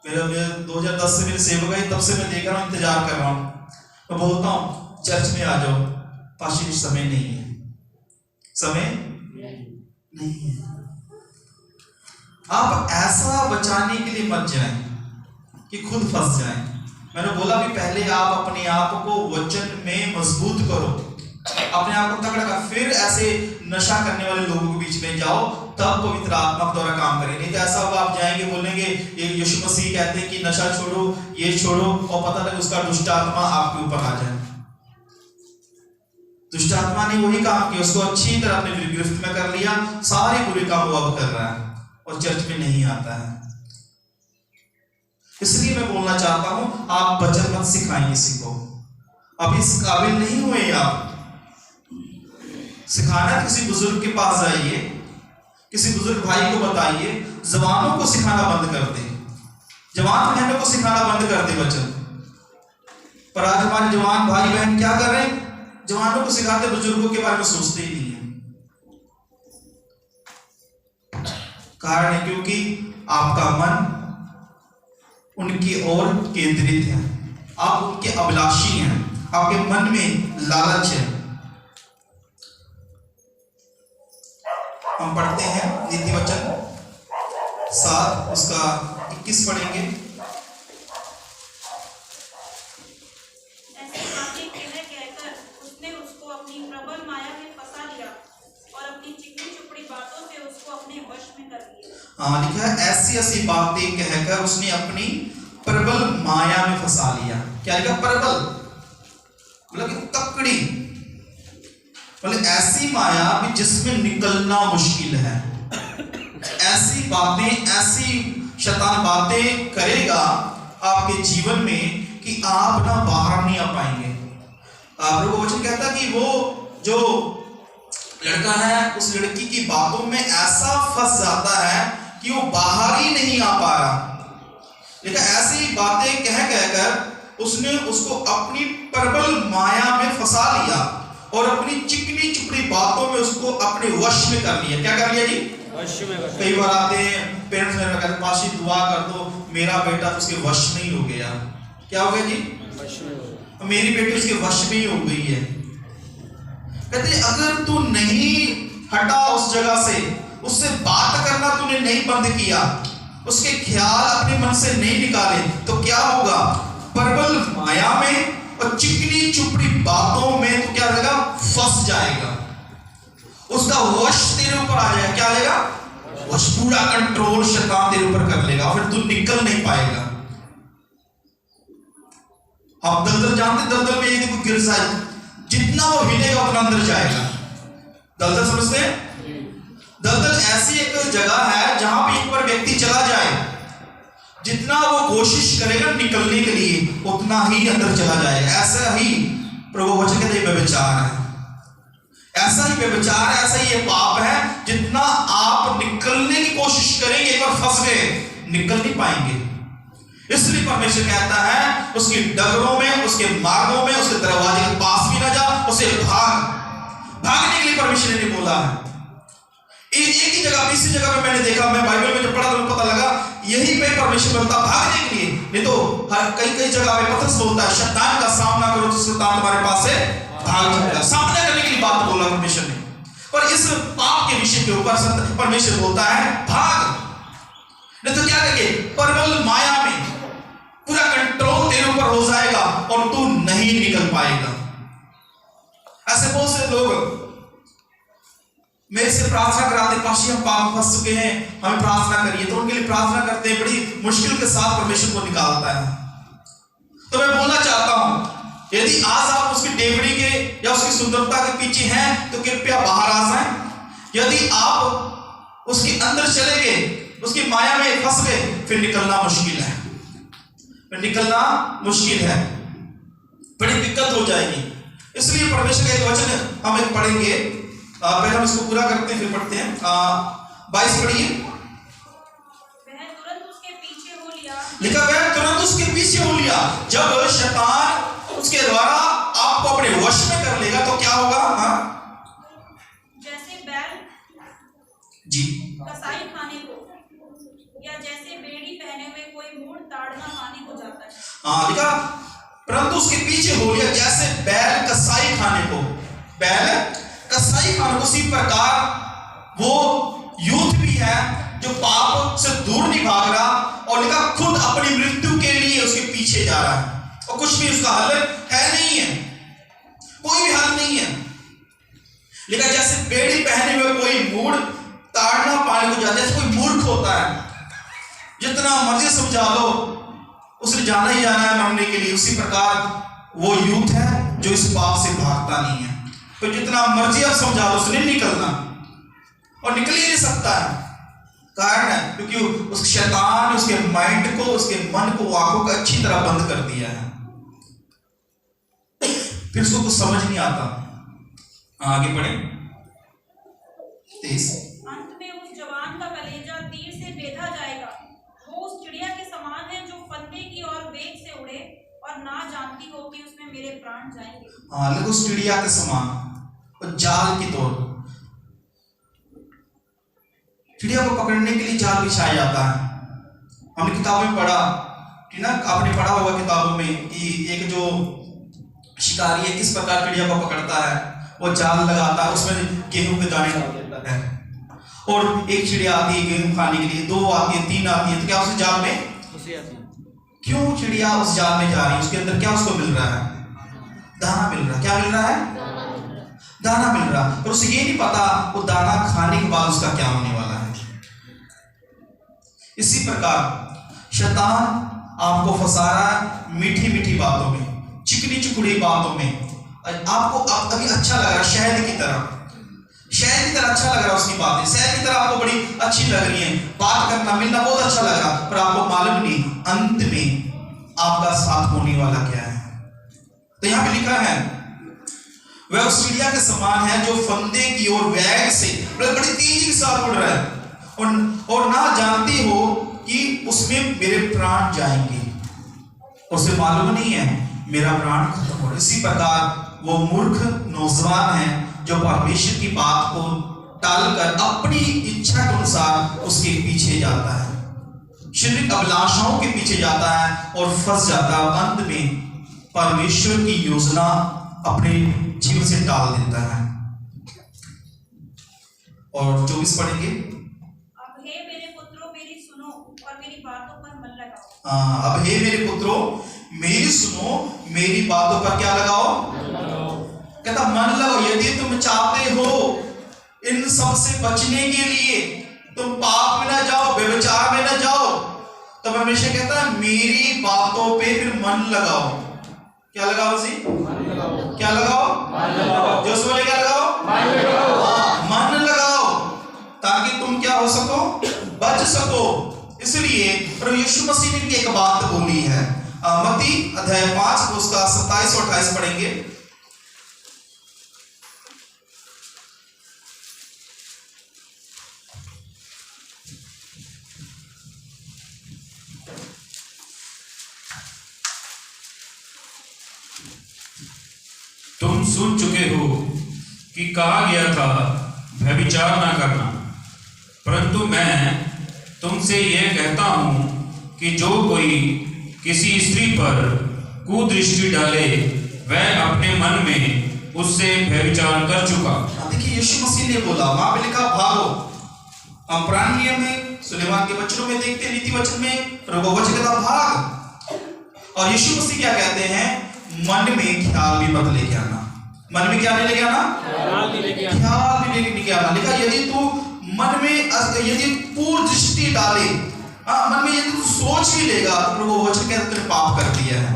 मेरे 2010 से मेरी सेवक है, तब से मैं देख रहा हूँ, इंतजार कर रहा हूँ। मैं बोलता हूँ चर्च में आ जाओ, पास्टर समय नहीं है, समय नहीं है। आप ऐसा बचाने के लिए मत जाएं कि खुद फंस जाएं। मैंने बोला भी पहले आप अपने आप को वचन में मजबूत करो, अपने आप को तगड़ा कर, फिर ऐसे नशा करने वाले लोगों के बीच में जाओ, तब पवित्र आत्मा द्वारा काम करें। नहीं तो ऐसा होगा आप जाएंगे बोलेंगे ये यीशु मसीह कहते हैं कि नशा छोड़ो, ये छोड़ो, और पता लगे उसका दुष्ट आत्मा आपके ऊपर आ जाए। दुष्ट आत्मा ने वही काम किया, उसको अच्छी तरह अपने गिरफ्त में कर लिया, सारे बुरे काम वो अब कर रहा है और चर्च में नहीं आता है। इसलिए मैं बोलना चाहता हूं आप वचन मत सिखाएं किसी को। अब इस काबिल नहीं हुए आप सिखाना। किसी बुजुर्ग के पास जाइए, किसी बुजुर्ग भाई को बताइए, जवानों को सिखाना बंद कर दे, जवान बहनों को सिखाना बंद कर दे वचन। पर आज हमारे जवान भाई बहन क्या कर रहे हैं, जवानों को सिखाते, बुजुर्गों के बारे में सोचते ही नहीं है। कारण है क्योंकि आपका मन उनकी ओर केंद्रित है, आप उनके अभिलाषी हैं, आपके मन में लालच है। हम पढ़ते हैं नीति वचन 7 उसका 21 पढ़ेंगे। ऐसी बातें कहकर उसने उसको अपनी प्रबल माया में फंसा लिया और अपनी चिकनी चुपड़ी बातों से उसको अपने वश में कर लिया। हाँ लिखा है ऐसी ऐसी बातें कहकर उसने अपनी प्रबल माया में फंसा लिया। क्या लिखा? प्रबल मतलब तकड़ी, मतलब ऐसी माया भी जिसमें निकलना मुश्किल है। ऐसी बातें, ऐसी शैतान बातें करेगा आपके जीवन में कि आप ना बाहर नहीं आ पाएंगे। आप लोगों को वचन कहता कि वो जो लड़का है उस लड़की की बातों में ऐसा फंस जाता है कि वो बाहर ही नहीं आ पा रहा। लेकिन ऐसी बातें कहकर उसने उसको अपनी प्रबल माया में फंसा लिया और अपनी चिकनी चुपड़ी बातों में उसको अपने वश में कर लिया। क्या कर लिया जी? वश में। कई बार आते हैं पेरेंट्स मेरे कहते हैं पाशी दुआ कर दो, मेरा बेटा तो उसके वश में ही हो गया। क्या हो गया जी? वश में। मेरी बेटी उसके वश में ही हो गई है। कहते अगर तू नहीं हटा उस जगह से, उससे बात करना तूने नहीं बंद किया, उसके ख्याल अपने मन से नहीं निकाले, तो क्या होगा? प्रबल माया में और चिकनी चुपड़ी बातों में तो क्या रहेगा? फंस जाएगा। उसका वश तेरे ऊपर आ जाएगा। क्या आएगा? वश, पूरा कंट्रोल शैतान तेरे ऊपर कर लेगा और फिर तू निकल नहीं पाएगा। आप दलदल जानते, दलदल में यदि कोई गिर जाए, जितना वो हिलेगा उतना अंदर जाएगा। दलदल समझते हैं? दलदल ऐसी एक जगह है जहां पे एक बार व्यक्ति चला जाए, जितना वो कोशिश करेगा निकलने के लिए उतना ही अंदर चला जाएगा। ऐसा ही प्रभु वचन कहते हैं व्यभिचार है, ऐसा ही व्यभिचार है, ऐसा ही ये पाप है। जितना आप निकलने की कोशिश करेंगे, एक बार फंस गए, निकल नहीं पाएंगे। इसलिए परमेश्वर कहता है उसकी डगरों में, उसके मार्गों में, उसके दरवाजे के पास भी ना जा, उसे भागने के लिए परमेश्वर ने बोला है। एक ही जगह, इसी जगह पे मैंने देखा, मैं बाइबल में जब पढ़ा तो पता लगा यही पे परमेश्वर बोलता भागने के लिए। नहीं तो हर कई जगह पे पतरस बोलता है शैतान का सामना करो तो शैतान तुम्हारे पास से भाग जाएगा। सामना करने के लिए बात बोला परमेश्वर ने, पर इस पाप के विषय के ऊपर परमेश्वर बोलता है भाग। नहीं तो क्या करेंगे? प्रबल माया में पूरा कंट्रोल तेरे ऊपर हो जाएगा और तू नहीं निकल पाएगा। ऐसे बहुत से लोग मेरे से प्रार्थना कराते, पाशी हम पाप फंस चुके हैं, हमें प्रार्थना करिए, तो उनके लिए प्रार्थना करते हैं, बड़ी मुश्किल के साथ परमेश्वर को निकालता है। तो मैं बोलना चाहता हूं, यदि आज आप उसकी डेवड़ी के या उसकी सुंदरता के पीछे हैं तो कृपया बाहर आ जाएं। यदि आप उसके अंदर चले गए, उसकी माया में फंस गए, फिर निकलना मुश्किल है, बड़ी दिक्कत हो जाएगी। इसलिए परमेश्वर का एक वचन हम एक पढ़ेंगे, पहले हम इसको पूरा करते हैं फिर पढ़ते हैं। 22 पढ़िए। वह तुरंत उसके पीछे हो लिया। लिखा गया तुरंत उसके पीछे हो लिया। जब शैतान उसके द्वारा आपको अपने वश में कर लेगा तो क्या होगा? जैसे बैल जी कसाई खाने को या जैसे बेड़ी पहने हुए कोई मूढ़ ताड़ना खाने को जाता है। लिखा परंतु उसके पीछे हो लिया, जैसे बैल कसाई खाने को, उसी प्रकार वो यूथ भी है जो पाप से दूर नहीं भाग रहा, और लिखा खुद अपनी मृत्यु के लिए उसके पीछे जा रहा है, और कुछ भी उसका हल है नहीं है, कोई भी हल नहीं है। लिखा जैसे बेड़ी पहने हुए कोई मूढ़ ताड़ना पाने को जाता है, जैसे कोई मूर्ख होता है, जितना मर्जी समझा लो उसने जाना ही जाना है मरने के लिए, उसी प्रकार वो यूथ है जो इस पाप से भागता नहीं है। तो जितना मर्जी आप समझा लो उसने निकलना, और निकल ही नहीं सकता है। कारण है क्योंकि उस शैतान ने उसके माइंड को, उसके मन को, आंखों को अच्छी तरह बंद कर दिया है, फिर उसको कुछ समझ नहीं आता। आगे बढ़े। 23। अंत में उस जवान का कलेजा तीर से बेधा जाएगा। वो उस चिड़िया के समान है जो फंदे की ओर वेग से उड़े और ना जानती हो कि उसमें मेरे प्राण जाएंगे। लेकिन उस चिड़िया के समान, जाल की तौर, चिड़िया को पकड़ने के लिए जाल बिछाया जाता है। हमने किताबों में पढ़ा, ठीक ना, आपने पढ़ा होगा किताबों में कि एक जो शिकारी है किस प्रकार चिड़िया को पकड़ता है, वो जाल लगाता है, उसमें गेहूं के दाने डाल देता है, और एक चिड़िया आती है गेहूं खाने के लिए, 2 आती है, 3 आती है, तो क्या उस जाल में क्यों चिड़िया उस जाल में जा रही है? उसके अंदर क्या उसको मिल रहा है? दाना मिल रहा है। क्या मिल रहा है? दाना मिल रहा है, पर उसे ये नहीं पता वो दाना खाने के बाद उसका क्या होने वाला है। इसी प्रकार शैतान आपको फंसा रहा है मीठी मीठी बातों में, चिकनी चुकड़ी बातों में। आपको अभी अच्छा लग रहा है, शहद की तरह अच्छा लग रहा है उसकी बातें, शहद की तरह आपको बड़ी अच्छी लग रही है, बात करना मिलना बहुत अच्छा लग रहा, पर आपको मालूम नहीं अंत में आपका साथ होने वाला क्या है। तो यहाँ पे लिखा है वह उस चिड़िया के समान है जो फंदे की ओर वेग से बड़ी तेजी के साथ उड़ रहा है, और ना जानती हो कि उसमें मेरे प्राण जाएंगे, उसे मालूम नहीं है मेरा प्राण खत्म हो रहा। इसी प्रकार वो मूर्ख नौजवान है जो परमेश्वर की बात को टालकर अपनी इच्छा के अनुसार उसके पीछे जाता है, शारीरिक अभिलाषाओं के पीछे जाता है और फंस जाता है, अंत में परमेश्वर की योजना अपने जीवन से टाल देता है। और 24 पढ़ेंगे। अब हे मेरे पुत्रों मेरी सुनो और मेरी बातों पर मन लगाओ। अब हे मेरे पुत्रों मेरी सुनो, मेरी बातों पर क्या लगाओ? कहता मन लगाओ। यदि तुम चाहते हो इन सब से बचने के लिए, तुम पाप में ना जाओ, व्यभिचार में ना जाओ, तो परमेश्वर कहता है मेरी बातों पे फिर मन लगाओ। क्या लगाओ जी? क्या लगाओ? जो बोले क्या लगाओ? मन लगाओ, ताकि तुम क्या हो सको? बच सको। इसलिए प्रभु यीशु मसीह ने भी एक बात बोली है, मत्ती अध्याय 5 उसका 27 और 28 पढ़ेंगे। तुम सुन चुके हो कि कहा गया था व्यभिचार ना करना, परंतु मैं तुमसे यह कहता हूं कि जो कोई किसी स्त्री पर कुदृष्टि डाले वह अपने मन में उससे व्यभिचार कर चुका। देखिए यीशु मसीह ने बोला, वहां पे लिखा भागो। हम पुराने नियम में सुलेमान के वचनों में देखते हैं, नीति वचन में प्रभु वचन कहता भाग, और यीशु मसीह क्या कहते हैं? मन में ख्याल भी मत लेके आना। मन में क्या नहीं लेके आना? ख्याल नहीं लेके आना। लिखा यदि तू मन में यदि पूर्ण दृष्टि डाले, मन में यदि तू सोच भी लेगा, प्रभु वचन कहता है तूने पाप कर दिया है।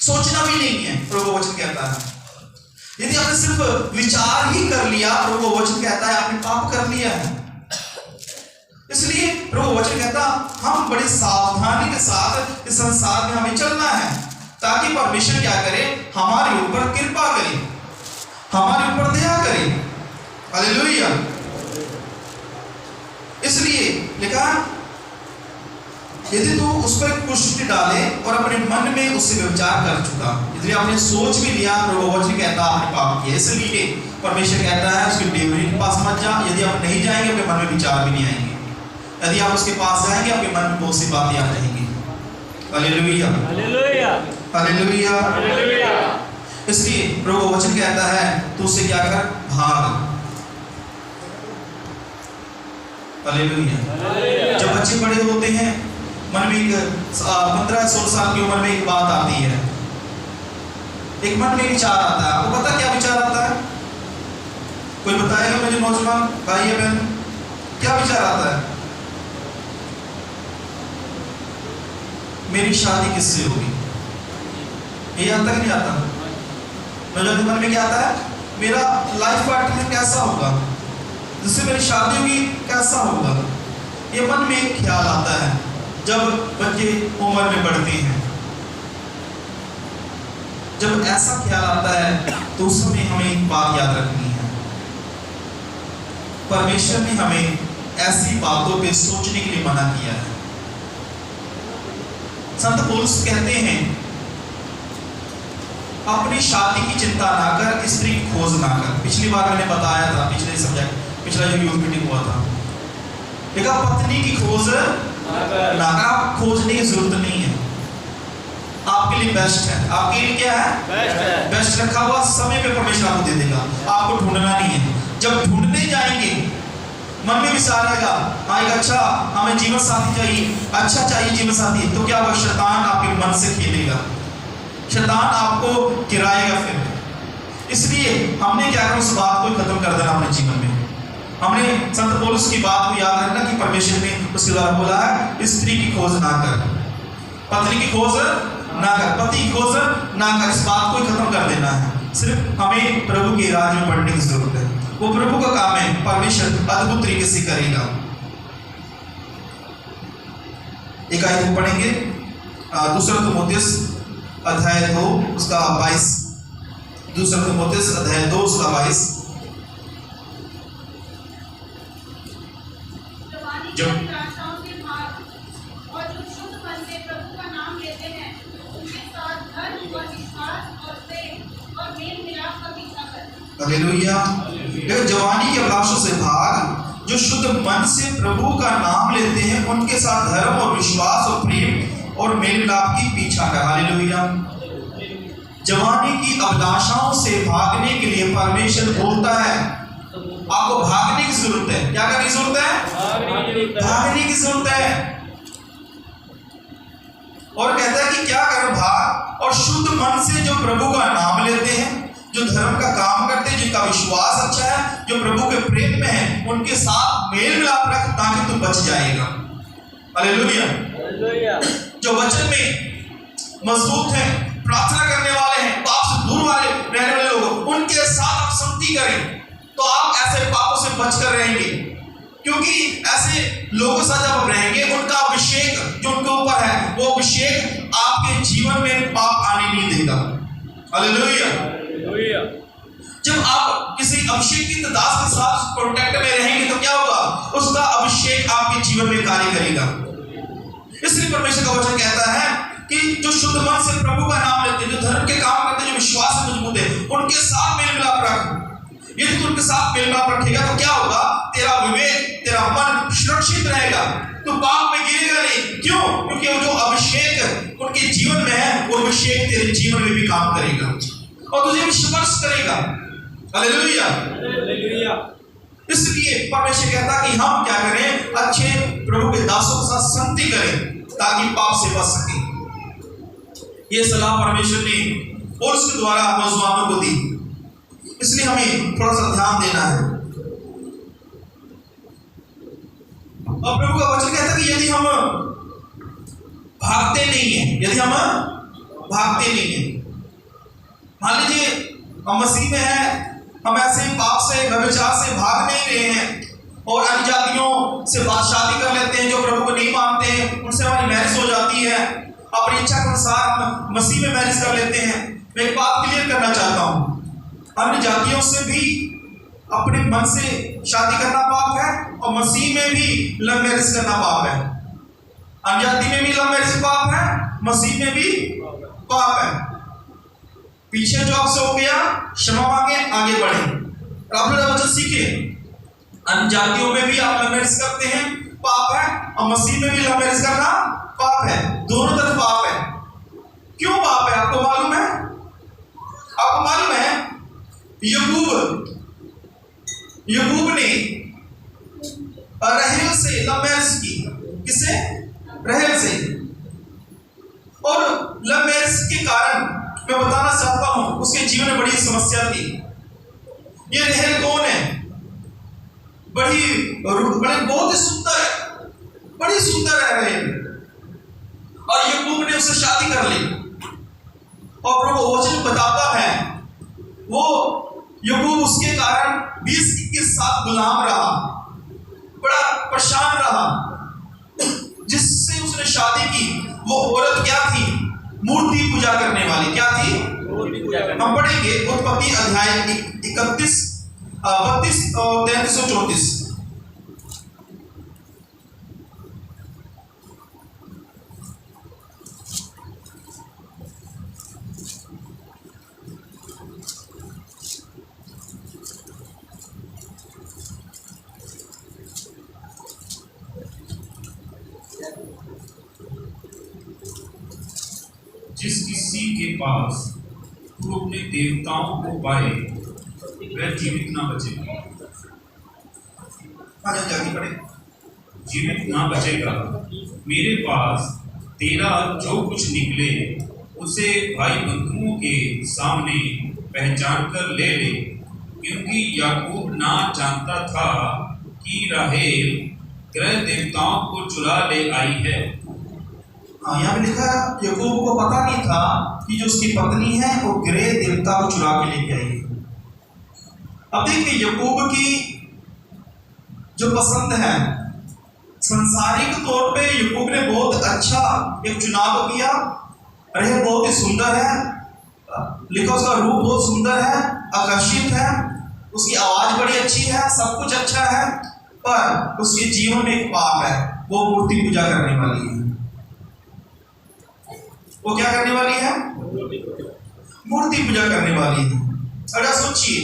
सोचना भी नहीं है, प्रभु वचन कहता है। यदि आपने सिर्फ विचार ही कर लिया, प्रभु वचन कहता है आपने पाप कर लिया है। इसलिए प्रभु वचन कहता हम बड़ी सावधानी के साथ इस संसार में हमें चलना है, ताकि परमेश्वर क्या करे? हमारे ऊपर कृपा करे, हमारे ऊपर दया करे। हालेलुया। इसलिए लिखा यदि तू उस पर कुष्ठ डाले और अपने मन में उससे विचार कर चुका, यदि आपने सोच भी लिया, प्रभु वचन कहता आपने पाप किया। इसलिए परमेश्वर कहता है उसके डेवरी के पास मत जा। यदि आप नहीं जाएंगे अपने मन में विचार भी नहीं आएंगे। यदि आप उसके पास जाएंगे आपके मन में बहुत सी बातें आ जाएंगी। Hallelujah, hallelujah, hallelujah, hallelujah. इसलिए प्रभु वचन कहता है तू उससे क्या कर? भाग। हालेलुया। जब बच्चे बड़े होते हैं, मन में एक 15-16 साल की उम्र में एक बात आती है, एक मन में विचार आता है। आपको पता क्या विचार आता है? कोई बताएगा मुझे? नौजवान भाई या बहन, क्या विचार आता है? मेरी शादी किससे होगी? ये आता कि नहीं आता? नौजवान के मन में क्या आता है? मेरा लाइफ पार्टनर कैसा होगा, जिससे मेरी शादी होगी कैसा होगा? ये मन में एक ख्याल आता है जब बच्चे उम्र में बढ़ते हैं। जब ऐसा ख्याल आता है तो उस समय हमें एक बात याद रखनी है, परमेश्वर ने हमें ऐसी बातों पे सोचने के लिए मना किया है। संत पौलुस कहते हैं अपनी शादी की चिंता ना कर, स्त्री की खोज ना कर। पिछली बार मैंने बताया था, पिछला जो यूथ मीटिंग हुआ था, देखा पत्नी की खोज ना कर। आप खोजने की जरूरत नहीं है, आपके लिए बेस्ट है। आपके लिए क्या है? बेस्ट रखा हुआ समय पे परमेश्वर आपको दे देगा। आपको ढूंढना नहीं है। जब ढूंढने जाएंगे मन में विचार आएगा, आएगा अच्छा हमें जीवन साथी चाहिए, अच्छा चाहिए जीवन साथी, तो क्या होगा? शैतान आपके मन से खेलेगा, शैतान आपको गिराएगा फिर। इसलिए हमने क्या करना? उस बात को खत्म कर देना अपने जीवन में। हमने संत पौलुस की बात को याद रखना कि परमेश्वर ने उसके द्वारा बोला है स्त्री की खोज ना कर, पत्नी की खोज ना कर, पति की खोज ना कर। इस बात को खत्म कर देना है। सिर्फ हमें प्रभु के राज्य में बढ़ने की जरूरत है। वो प्रभु का काम है, परमेश्वर अद्भुत तरीके से करेगा। एक आयत को पढ़ेंगे, 2 तीमुथियुस अध्याय 2 उसका 22। 2 तीमुथियुस अध्याय 2 उसका 22। जब आशाओं से भाग और जो शुद्ध मन से प्रभु का नाम लेते हैं, उनके साथ धर्म और विश्वास और प्रेम और मेल मिलाप का पीछा कर। हालेलुया। जवानी के अभिलाषों से भाग, जो शुद्ध मन से प्रभु का नाम लेते हैं, उनके साथ धर्म और विश्वास और प्रेम और मेल मिलाप की पीछा कर। हालेलुया। जवानी की अभिलाषाओं से भागने के लिए परमेश्वर बोलता है आपको भागने की जरूरत है। क्या करने की जरूरत है? भागने की जरूरत है। और कहता है कि क्या करो? भाग। और शुद्ध मन से जो प्रभु का नाम लेते हैं, जो धर्म का काम करते हैं, जिनका विश्वास अच्छा है, जो प्रभु के प्रेम में है, उनके साथ मेल मिलाप रख, ताकि तू बच जाएगा। हालेलुया। जो वचन में मजबूत हैं, प्रार्थना करने वाले हैं, पाप से दूर वाले रहने वाले लोग, उनके साथ आप संगति करें तो आप ऐसे पापों से बचकर रहेंगे। क्योंकि ऐसे लोगों के साथ जब आप रहेंगे, उनका अभिषेक जो उनके ऊपर है, वो अभिषेक आपके जीवन में पाप आने नहीं देगा। हालेलुया। जब आप किसी अभिषेक की दास के साथ कांटेक्ट में रहेंगे तो क्या होगा? उसका अभिषेक आपके जीवन में कार्य करेगा। इसलिए परमेश्वर का वचन कहता है कि जो शुद्ध मन से प्रभु का नाम लेते हैं, जो धर्म के काम करते हैं, जो विश्वास में मजबूत है, उनके साथ मेल मिलाप रख। यदि तू उनके साथ मेल मिलाप रखेगा तो क्या होगा? तेरा विवेक, तेरा मन सुरक्षित रहेगा, तू पाप में गिरेगा नहीं। क्यों? क्योंकि वो जो अभिषेक उनके जीवन में है, वो अभिषेक तेरे जीवन में भी काम करेगा और तुझे भी स्पर्श करेगा। हालेलुया। इसलिए परमेश्वर कहता कि हम क्या करें? अच्छे प्रभु के दासों के साथ संगति करें ताकि पाप से बच सके। ये सलाह परमेश्वर ने पौलुस के द्वारा नौजवानों को दी। इसलिए हमें थोड़ा सा ध्यान देना है। और प्रभु का वचन कहता है कि यदि हम भागते नहीं है, यदि हम भागते नहीं है, मान लीजिए हम मसीह में है, हम ऐसे पाप से व्यभिचार से भाग नहीं रहे हैं और अन्य जातियों से शादी कर लेते हैं जो प्रभु को नहीं मानते हैं, उनसे हमारी मैरिज हो जाती है, अपनी इच्छा के अनुसार हम मसीह में मैरिज कर लेते हैं। मैं एक बात क्लियर करना चाहता हूँ, अन्य जातियों से भी अपने मन से शादी करना पाप है और मसीह में भी लव मैरिज करना पाप है। अन्य जाति में भी लव मैरिज पाप है, मसीह में भी पाप है। पीछे जो आपसे हो गया क्षमा मांगे, आगे बढ़े, आप लोग वचन सीखे। अन्य जातियों में भी आप लव मैरिज करते हैं, पाप है, और मसीह में भी लव मैरिज करना पाप है। दोनों तरफ पाप है। क्यों पाप है आपको मालूम है? आपको मालूम है याकूब ने राहेल से लव मैरिज की। किससे? राहेल से। और लव मैरिज के कारण मैं बताना चाहता हूं उसके जीवन में बड़ी समस्या थी। ये राहेल कौन है? बहुत ही सुंदर है, बड़ी सुंदर है राहेल, और याकूब ने उससे शादी कर ली। और प्रभु वचन बताता है वो याकूब उसके कारण 20-21 साल गुलाम रहा, बड़ा परेशान रहा। जिससे उसने शादी की वो औरत क्या थी? मूर्ति पूजा करने वाली। क्या थी? हम पढ़ेंगे उत्पत्ति अध्याय 32 और 33-34। जिस किसी के पास तू अपने देवताओं को पाए वह जीवित ना बचेगा। जीवित ना बचेगा। मेरे पास तेरा जो कुछ निकले उसे भाई बंधुओं के सामने पहचान कर ले ले, क्योंकि याकूब ना जानता था कि राहेल गृह देवताओं को चुरा ले आई है। यहाँ पे लिखा है याकूब को पता नहीं था कि जो उसकी पत्नी है वो गृह देवता को चुरा के लेके आई है। अब देखिए याकूब की जो पसंद है, संसारिक तौर पे याकूब ने बहुत अच्छा एक चुनाव किया। राहेल बहुत ही सुंदर है, लिखा उसका रूप बहुत सुंदर है, आकर्षित है, उसकी आवाज बड़ी अच्छी है, सब कुछ अच्छा है, पर उसके जीवन में एक पाप है, वो मूर्ति पूजा करने वाली है। वो क्या करने वाली है? मूर्ति पूजा करने वाली है। अगर सोचिए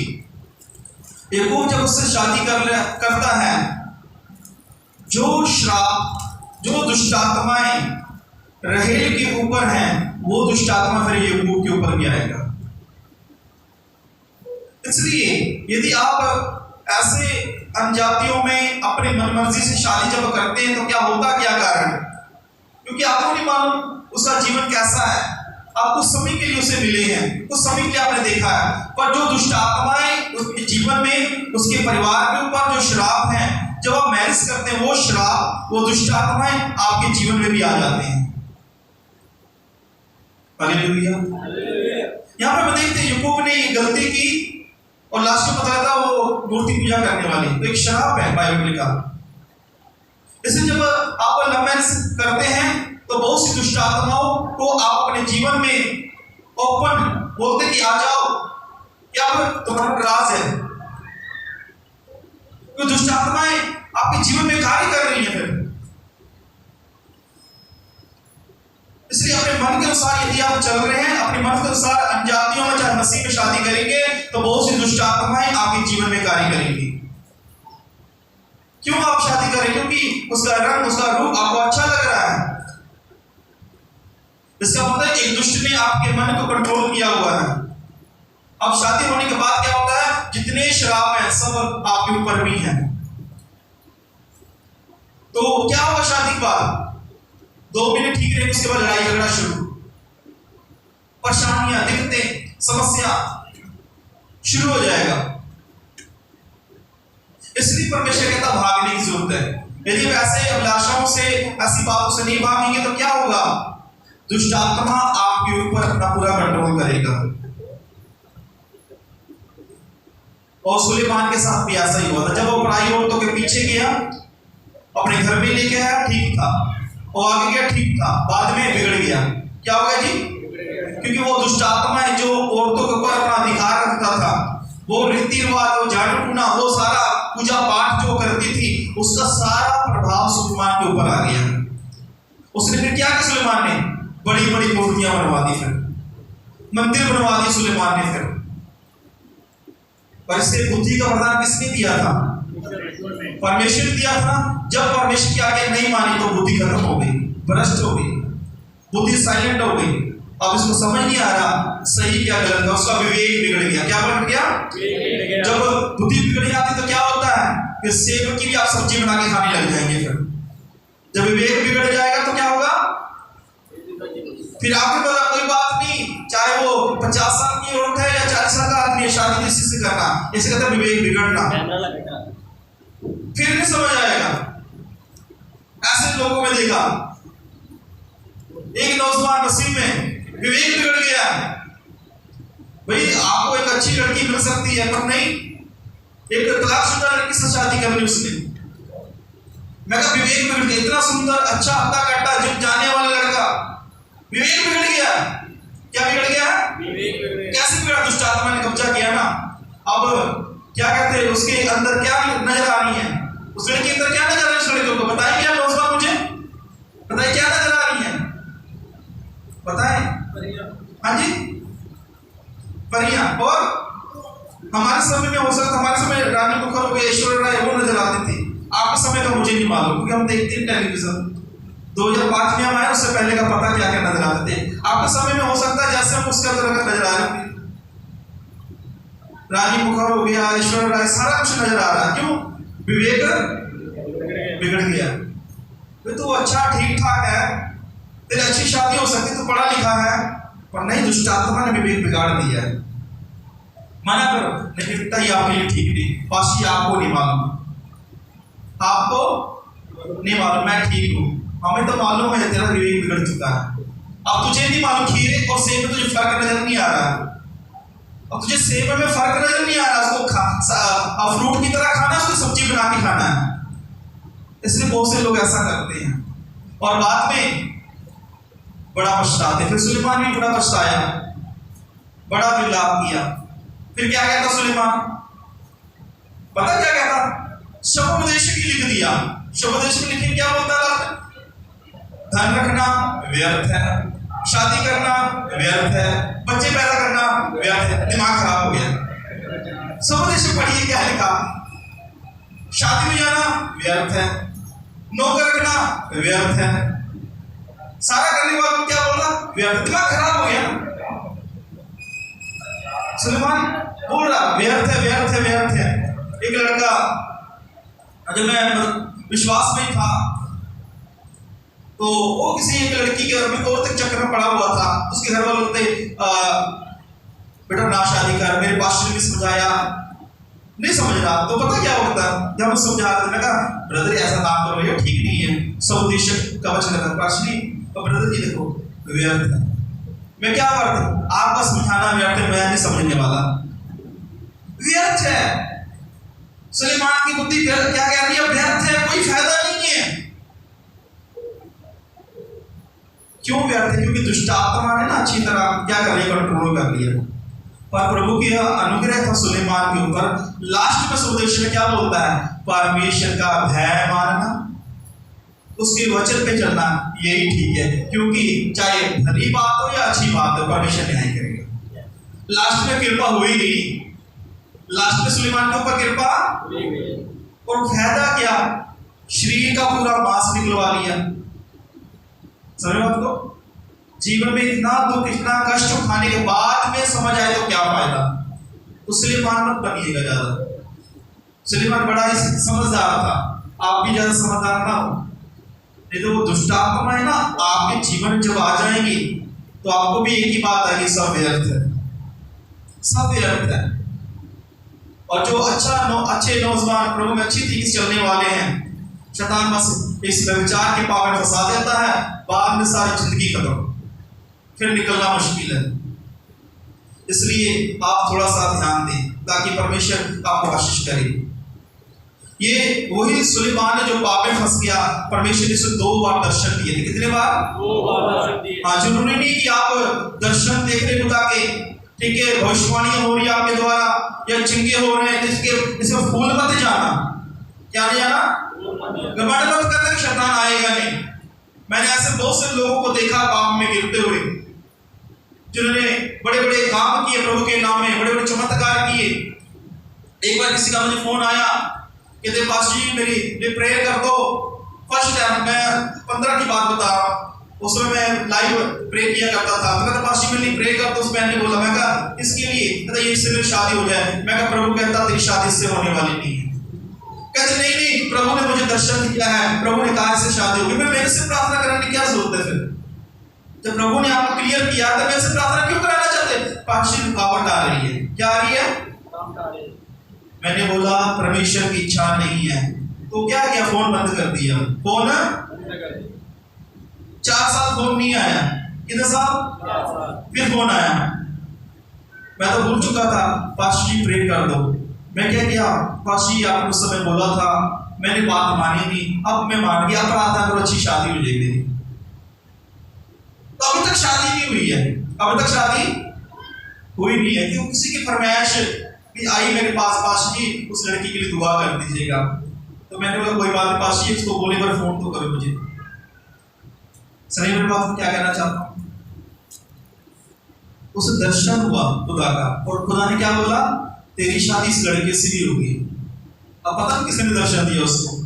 याकूब जब उससे शादी करता है, जो श्राप, जो दुष्टात्माएं राहेल के ऊपर हैं, वो दुष्टात्मा फिर याकूब के ऊपर भी आएगा। इसलिए यदि आप ऐसे अनजातियों में अपनी मनमर्जी से शादी जब करते हैं तो क्या होता, क्या कारण? क्योंकि आपको नहीं मालूम उसका जीवन कैसा है, आप कुछ समय के लिए उसे मिले हैं, कुछ समय के लिए आपने देखा है, पर जो दुष्ट आत्माएं उसके जीवन में, उसके परिवार के ऊपर जो श्राप हैं, जब आप मैरिज करते हैं वो श्राप, वो दुष्ट आत्माएं आपके जीवन में भी आ जाते हैं। हालेलुया। यहाँ पे हम देखते हैं याकूब ने ये गलती की और लास्ट में पता था वो मूर्ति पूजा करने वाली, तो एक श्राप है बाइबल का। इसलिए जब आप लव मैरिज करते हैं तो बहुत सी दुष्ट आत्माओं को आप अपने जीवन में ओपन बोलते कि आ जाओ, क्या तुम्हारा राज है। तो दुष्ट आत्माएं आपके जीवन में कार्य कर रही है फिर। इसलिए अपने मन के अनुसार यदि आप चल रहे हैं, अपने मन के अनुसार अनजातियों में चाहे मसीह में शादी करेंगे तो बहुत सी दुष्ट आत्माएं आपके जीवन में कार्य करेंगी। क्यों आप शादी करें? क्योंकि उसका रंग, उसका रूप आपको अच्छा लग रहा है। इसका मतलब एक दुष्ट ने आपके मन को कंट्रोल किया हुआ है। अब शादी होने के बाद क्या होता है? जितने श्राप हैं सब आपके ऊपर भी हैं। तो क्या होगा शादी के बाद? 2 महीने ठीक रहेंगे, उसके बाद लड़ाई झगड़ा शुरू, परेशानियां, दिक्कतें, समस्या शुरू हो जाएगा। इसलिए परमेश्वर कहता भागने की जरूरत है। यदि आप ऐसे अभिलाषाओं से, ऐसी बातों से नहीं भागेंगे तो क्या होगा? दुष्ट आत्मा आपके ऊपर अपना पूरा कंट्रोल करेगा। और सुलेमान के साथ भी ऐसा ही हुआ था। जब वो पराई औरतों के पीछे गया, अपने घर में लेके आया, ठीक था, और आगे गया, ठीक था, बाद में बिगड़ गया। क्या हो गया जी? क्योंकि वो दुष्ट आत्मा है जो औरतों के ऊपर अपना अधिकार रखता था, वो रीति रिवाज, वो झाड़ू टूना, वो सारा पूजा पाठ जो करती थी, उसका सारा प्रभाव सुलेमान के ऊपर आ गया। उसने फिर क्या किया? सुलेमान ने बड़ी बड़ी मूर्तियां बनवा दी, फिर मंदिर बनवा दी सुलेमान ने। फिर पर इससे बुद्धि का वरदान किसने दिया था? परमेश्वर ने दिया था। जब परमेश्वर की आज्ञा नहीं मानी तो बुद्धि खत्म हो गई, भ्रष्ट हो गई, बुद्धि साइलेंट हो गई। अब इसको समझ नहीं आ रहा सही क्या गलत है, उसका विवेक बिगड़ गया। क्या बिगड़ गया? जब बुद्धि बिगड़ जाती तो क्या होता है कि सेब की भी आप सब्जी बना के खाने लग जाएंगे। फिर जब विवेक बिगड़ जाएगा तो क्या होगा? फिर आपके पास कोई बात नहीं, चाहे वो 50 साल की औरत है या 40 साल का आदमी है, शादी किसी से करना, इसे कहते हैं विवेक बिगड़ना। फिर नहीं समझ आएगा। ऐसे लोगों में देखा, एक नौजवान मसीह में विवेक बिगड़ गया। भाई आपको एक अच्छी लड़की मिल सकती है, पर नहीं, एक तलाकशुदा लड़की से शादी कर ली उसने। मैं कहा विवेक बिगड़ गया। इतना सुंदर, अच्छा, हत्ता कट्टा, जिम जाने वाला लड़का, विवेक बिगड़ गया। क्या बिगड़ गया? कैसे बिगड़ा? दुष्ट आत्मा ने कब्जा किया ना। अब क्या कहते हैं, उसके अंदर क्या नजर आ रही है? उस लड़के के अंदर क्या नजर आ रही है? उस लड़के को बताइए क्या नौजवान, मुझे बताइए क्या नजर आ रही है? बताएं। हाँ जी, परियां। और हमारे समय में हो सकता, हमारे समय रानी मुखर हो गई, ऐश्वर्या राय, वो नजर आती थी। आपके समय का मुझे नहीं मालूम, क्योंकि हम देखते हैं टेलीविजन। 2005 में हम आए, उससे पहले का पता क्या क्या नजर आते थे। आपके समय में हो सकता है जैसे हम उसका तरह नजर आ रहे हैं, रानी मुखर हो गया, ऐश्वर्या राय, सारा कुछ नजर आ रहा है। क्यों? विवेक बिगड़ गया। तो अच्छा ठीक ठाक है, तेरी अच्छी शादी हो सकती, तो पढ़ा लिखा है, पर नहीं, दुष्ट आत्मा ने विवेक बिगाड़ दिया है। मना करो, नैतिकता ही आपके लिए ठीक नहीं, पाशी आपको नहीं मालूम, आपको नहीं मालूम, मैं ठीक हूं, हमें तो मालूम है तेरा विवेक बिगड़ चुका है। अब तुझे नहीं मालूम खीरे और सेब में तुझे फर्क नजर नहीं आ रहा। अब तुझे सेब में फर्क नजर नहीं आ रहा, उसको फ्रूट की तरह खाना है, उसको सब्जी बना के खाना है। इसलिए बहुत से लोग ऐसा करते हैं और बाद में बड़ा पछताते। फिर सुलेमान भी बड़ा पछताया, बड़ा विलाप किया। फिर क्या कहता सुलेमान? पता क्या कहता? शबोपदेश की लिख दिया। शबोपदेश में लिखे क्या बोलता है? धन रखना व्यर्थ है, शादी करना व्यर्थ है, बच्चे पैदा करना व्यर्थ है। दिमाग खराब हो गया। शबोपदेश में पढ़िए क्या लिखा? शादी में जाना व्यर्थ है, नौकर रखना व्यर्थ है, सारा करने के बाद क्या बोलना व्यर्थ। दिमाग खराब हो गया। सुलेमान बोल रहा व्यर्थ है, व्यर्थ है, व्यर्थ है। एक लड़का, जब मैं विश्वास में था तो वो किसी एक लड़की के और तक चक्कर में पड़ा हुआ था। उसके घर वालों ने बेटा ना शादी कर, मेरे पास ने भी समझाया, नहीं समझ रहा। तो पता क्या होता, जब हम समझा रहे थे, मैं कहा ब्रदर ऐसा काम करो, ये ठीक नहीं है। सौदेशक का वचन लगा पाशनी, तो ब्रदर जी देखो व्यर्थ है। मैं क्या करता हूँ, आपका समझाना व्यर्थ है, मैं नहीं समझने वाला, व्यर्थ है। सुलेमान की बुद्धि क्या कह रही है? व्यर्थ है, कोई फायदा नहीं है। क्यों व्यर्थ है? क्योंकि दुष्ट आत्मा ने ना अच्छी तरह क्या कर लिया, कंट्रोल कर लिया। पर प्रभु की अनुग्रह था सुलेमान के ऊपर। लास्ट में सुदेश में क्या बोलता है? परमेश्वर का भय मानना, उसके वचन पे चलना, यही ठीक है। क्योंकि चाहे भली बात हो या अच्छी बात हो, परमेश्वर न्याय करेगा। लास्ट में कृपा हुई नहीं, लास्ट में सुलेमान के ऊपर कृपा, और फायदा क्या? शरीर का पूरा मांस निकलवा लिया। समझ बात को? जीवन में इतना दुख, इतना कष्ट उठाने के बाद में समझ आए तो क्या फायदा? तो सुलेमान मत बनिएगा ज्यादा। सुलेमान बड़ा ही समझदार था, आप भी ज्यादा समझदार ना हो, नहीं तो वो दुष्ट आत्मा है ना, आपके जीवन में जब आ जाएंगी तो आपको भी एक ही बात आएगी, सब व्यर्थ है, सब व्यर्थ है। और जो अच्छे नौजवान प्रभु में अच्छी तरीके से चलने वाले हैं, शैतान बस इस व्यभिचार के पाप में फंसा देता है, बाद में सारी जिंदगी खत्म, फिर निकलना मुश्किल है। इसलिए आप थोड़ा सा ध्यान दें ताकि परमेश्वर आपको आशीष करे। ये वही सुलेमान है जो पाप में फंस गया, परमेश्वर ने उसे 2 बार दर्शन दिए थे। कितने बार? 2 बार दर्शन दिए। हाँ, जरूरी नहीं कि आप दर्शन देखने को ताकि, ठीक है, भविष्यवाणियां हो रही है आपके द्वारा या चिंगे हो रहे हैं, इसमें फूल मत जाना। क्या नहीं जाना? घमंड मत करना कि शैतान आएगा नहीं। मैंने ऐसे बहुत से लोगों को देखा पाप में गिरते हुए, जिन्होंने बड़े बड़े काम किए प्रभु के नाम में, बड़े बड़े चमत्कार किए। एक बार किसी का मुझे फोन आया, कहते पास्टर जी मेरी प्रेयर कर दो। फर्स्ट टाइम, मैं 15 की बात बता रहा हूँ, उसमें मैं लाइव प्रे किया करता था। मैं कहता पास्टर मेरी प्रे कर दो। उस मैंने बोला, मैं कहा इसके लिए, कहता ये इससे मेरी शादी हो जाए। मैं कहा प्रभु कहता तेरी शादी इससे होने वाली नहीं है। कहते नहीं, प्रभु ने मुझे दर्शन दिया है, प्रभु ने कहा इससे शादी होगी। मैं मेरे से प्रार्थना करने की क्या जरूरत है? फिर जब प्रभु ने आपको क्लियर किया तो मेरे से प्रार्थना क्यों कराना चाहते? पास्टर रुकावट आ रही है। क्या आ रही है? मैंने बोला परमेश्वर की इच्छा नहीं है, तो क्या किया? फोन बंद कर दिया। फोन 4 साल फोन नहीं आया। कितने साल? फिर फोन आया। मैं तो भूल चुका था, पास्टर जी प्रे कर दो। मैं क्या किया? पास्टर जी आपने उस समय बोला था, मैंने बात मानी नहीं, अब मैं मान गया, प्रार्थना करो अच्छी शादी हो जाएगी। तो अभी तक शादी नहीं हुई है, अभी तक शादी हुई नहीं है, क्यों? किसी की फरमाइश आई मेरे पास, पास्टर जी उस लड़की के लिए दुआ कर दीजिएगा। तो मैंने बोला कोई बात नहीं पास्टर जी, उसको बोले पर फोन तो करो मुझे। सही मेरी बात क्या कहना चाहता हूँ, उसे दर्शन हुआ खुदा का, और खुदा ने क्या बोला? तेरी शादी इस लड़के से भी होगी। अब पता नहीं किसने दर्शन दिया उसको।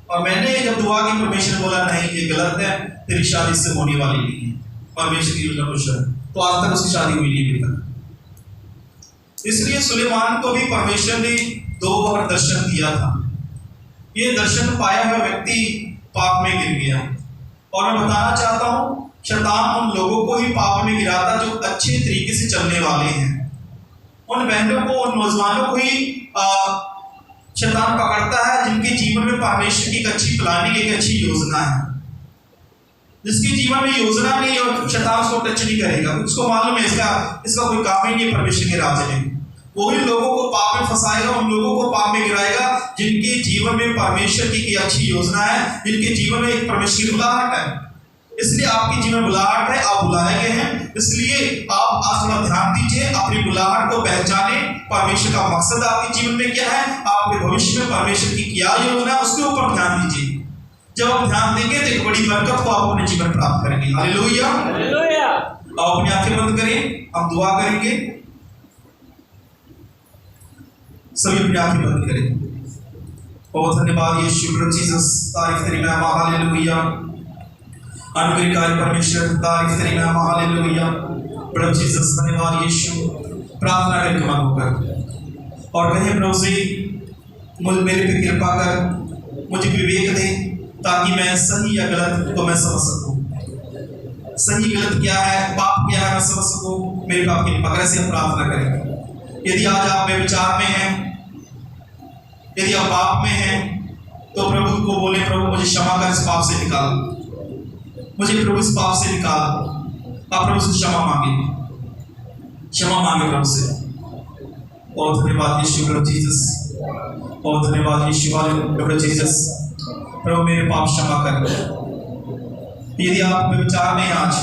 और मैंने जब दुआ की, परमेश्वर ने बोला नहीं ये गलत है, तेरी शादी इससे होने वाली नहीं है, परमेश्वर की योजना कुछ है। तो आज तक उसकी शादी हुई नहीं अभी तक। इसलिए सुलेमान को भी परमेश्वर ने 2 बार दर्शन दिया था। ये दर्शन पाया हुआ व्यक्ति पाप में गिर गया। और मैं बताना चाहता हूं, शैतान उन लोगों को ही पाप में गिराता जो अच्छे तरीके से चलने वाले हैं। उन बहनों को, उन नौजवानों को ही शैतान पकड़ता है जिनके जीवन में परमेश्वर की एक अच्छी प्लानिंग, एक अच्छी योजना है। जिसके जीवन में योजना नहीं और शैतान उसको टच नहीं करेगा, उसको मालूम है इसका कोई काम ही नहीं है परमेश्वर के राज्य में। वही लोगों को पाप में फंसाएगा, उन लोगों को पाप में गिराएगा जिनके जीवन में परमेश्वर की अच्छी योजना है, जिनके जीवन में एक परमेश्वर की बुलाहट है। इसलिए आपके जीवन में बुलाहट है, आप बुलाए गए हैं। इसलिए आप आज थोड़ा ध्यान दीजिए, अपनी बुलाहट को पहचाने। परमेश्वर का मकसद आपके जीवन में क्या है, आपके भविष्य में परमेश्वर की क्या योजना है, उसके ऊपर ध्यान दीजिए। जब आप ध्यान देंगे तो एक बड़ी बरकत को आप अपने जीवन प्राप्त करेंगे। Hallelujah, hallelujah. आप अपनी आंखें बंद करें, हम दुआ करेंगे। सभी अपनी आंखें बंद करें। बहुत धन्यवाद यीशु, जीसस, तारीफ तेरी महिमा, हालेलुया। अनुग्रहकारी परमेश्वर, तारीफ तेरी महिमा, हालेलुया। प्रभु जीसस, धन्यवाद यीशु। प्रार्थना करके मन होकर और कहें प्रभु से, मेरे पे कृपा कर, मुझे विवेक दे ताकि मैं सही या गलत को मैं समझ सकूं। सही गलत क्या है, पाप क्या है, मैं समझ सकूं। मेरे पाप की कृपा से हम प्रार्थना करेंगे। यदि आज आप व्यभिचार में हैं, यदि आप पाप में हैं, तो प्रभु को बोले, प्रभु मुझे क्षमा कर, इस पाप से निकाल मुझे, प्रभु इस पाप से निकाल। आप प्रभु से क्षमा मांगे, क्षमा मांगे प्रभु से। बहुत धन्यवाद यीशु, प्रभु जीसस। बहुत धन्यवाद यीशु, प्रभु जीसस। प्रभु मेरे पाप क्षमा कर। यदि आप व्यभिचार में आज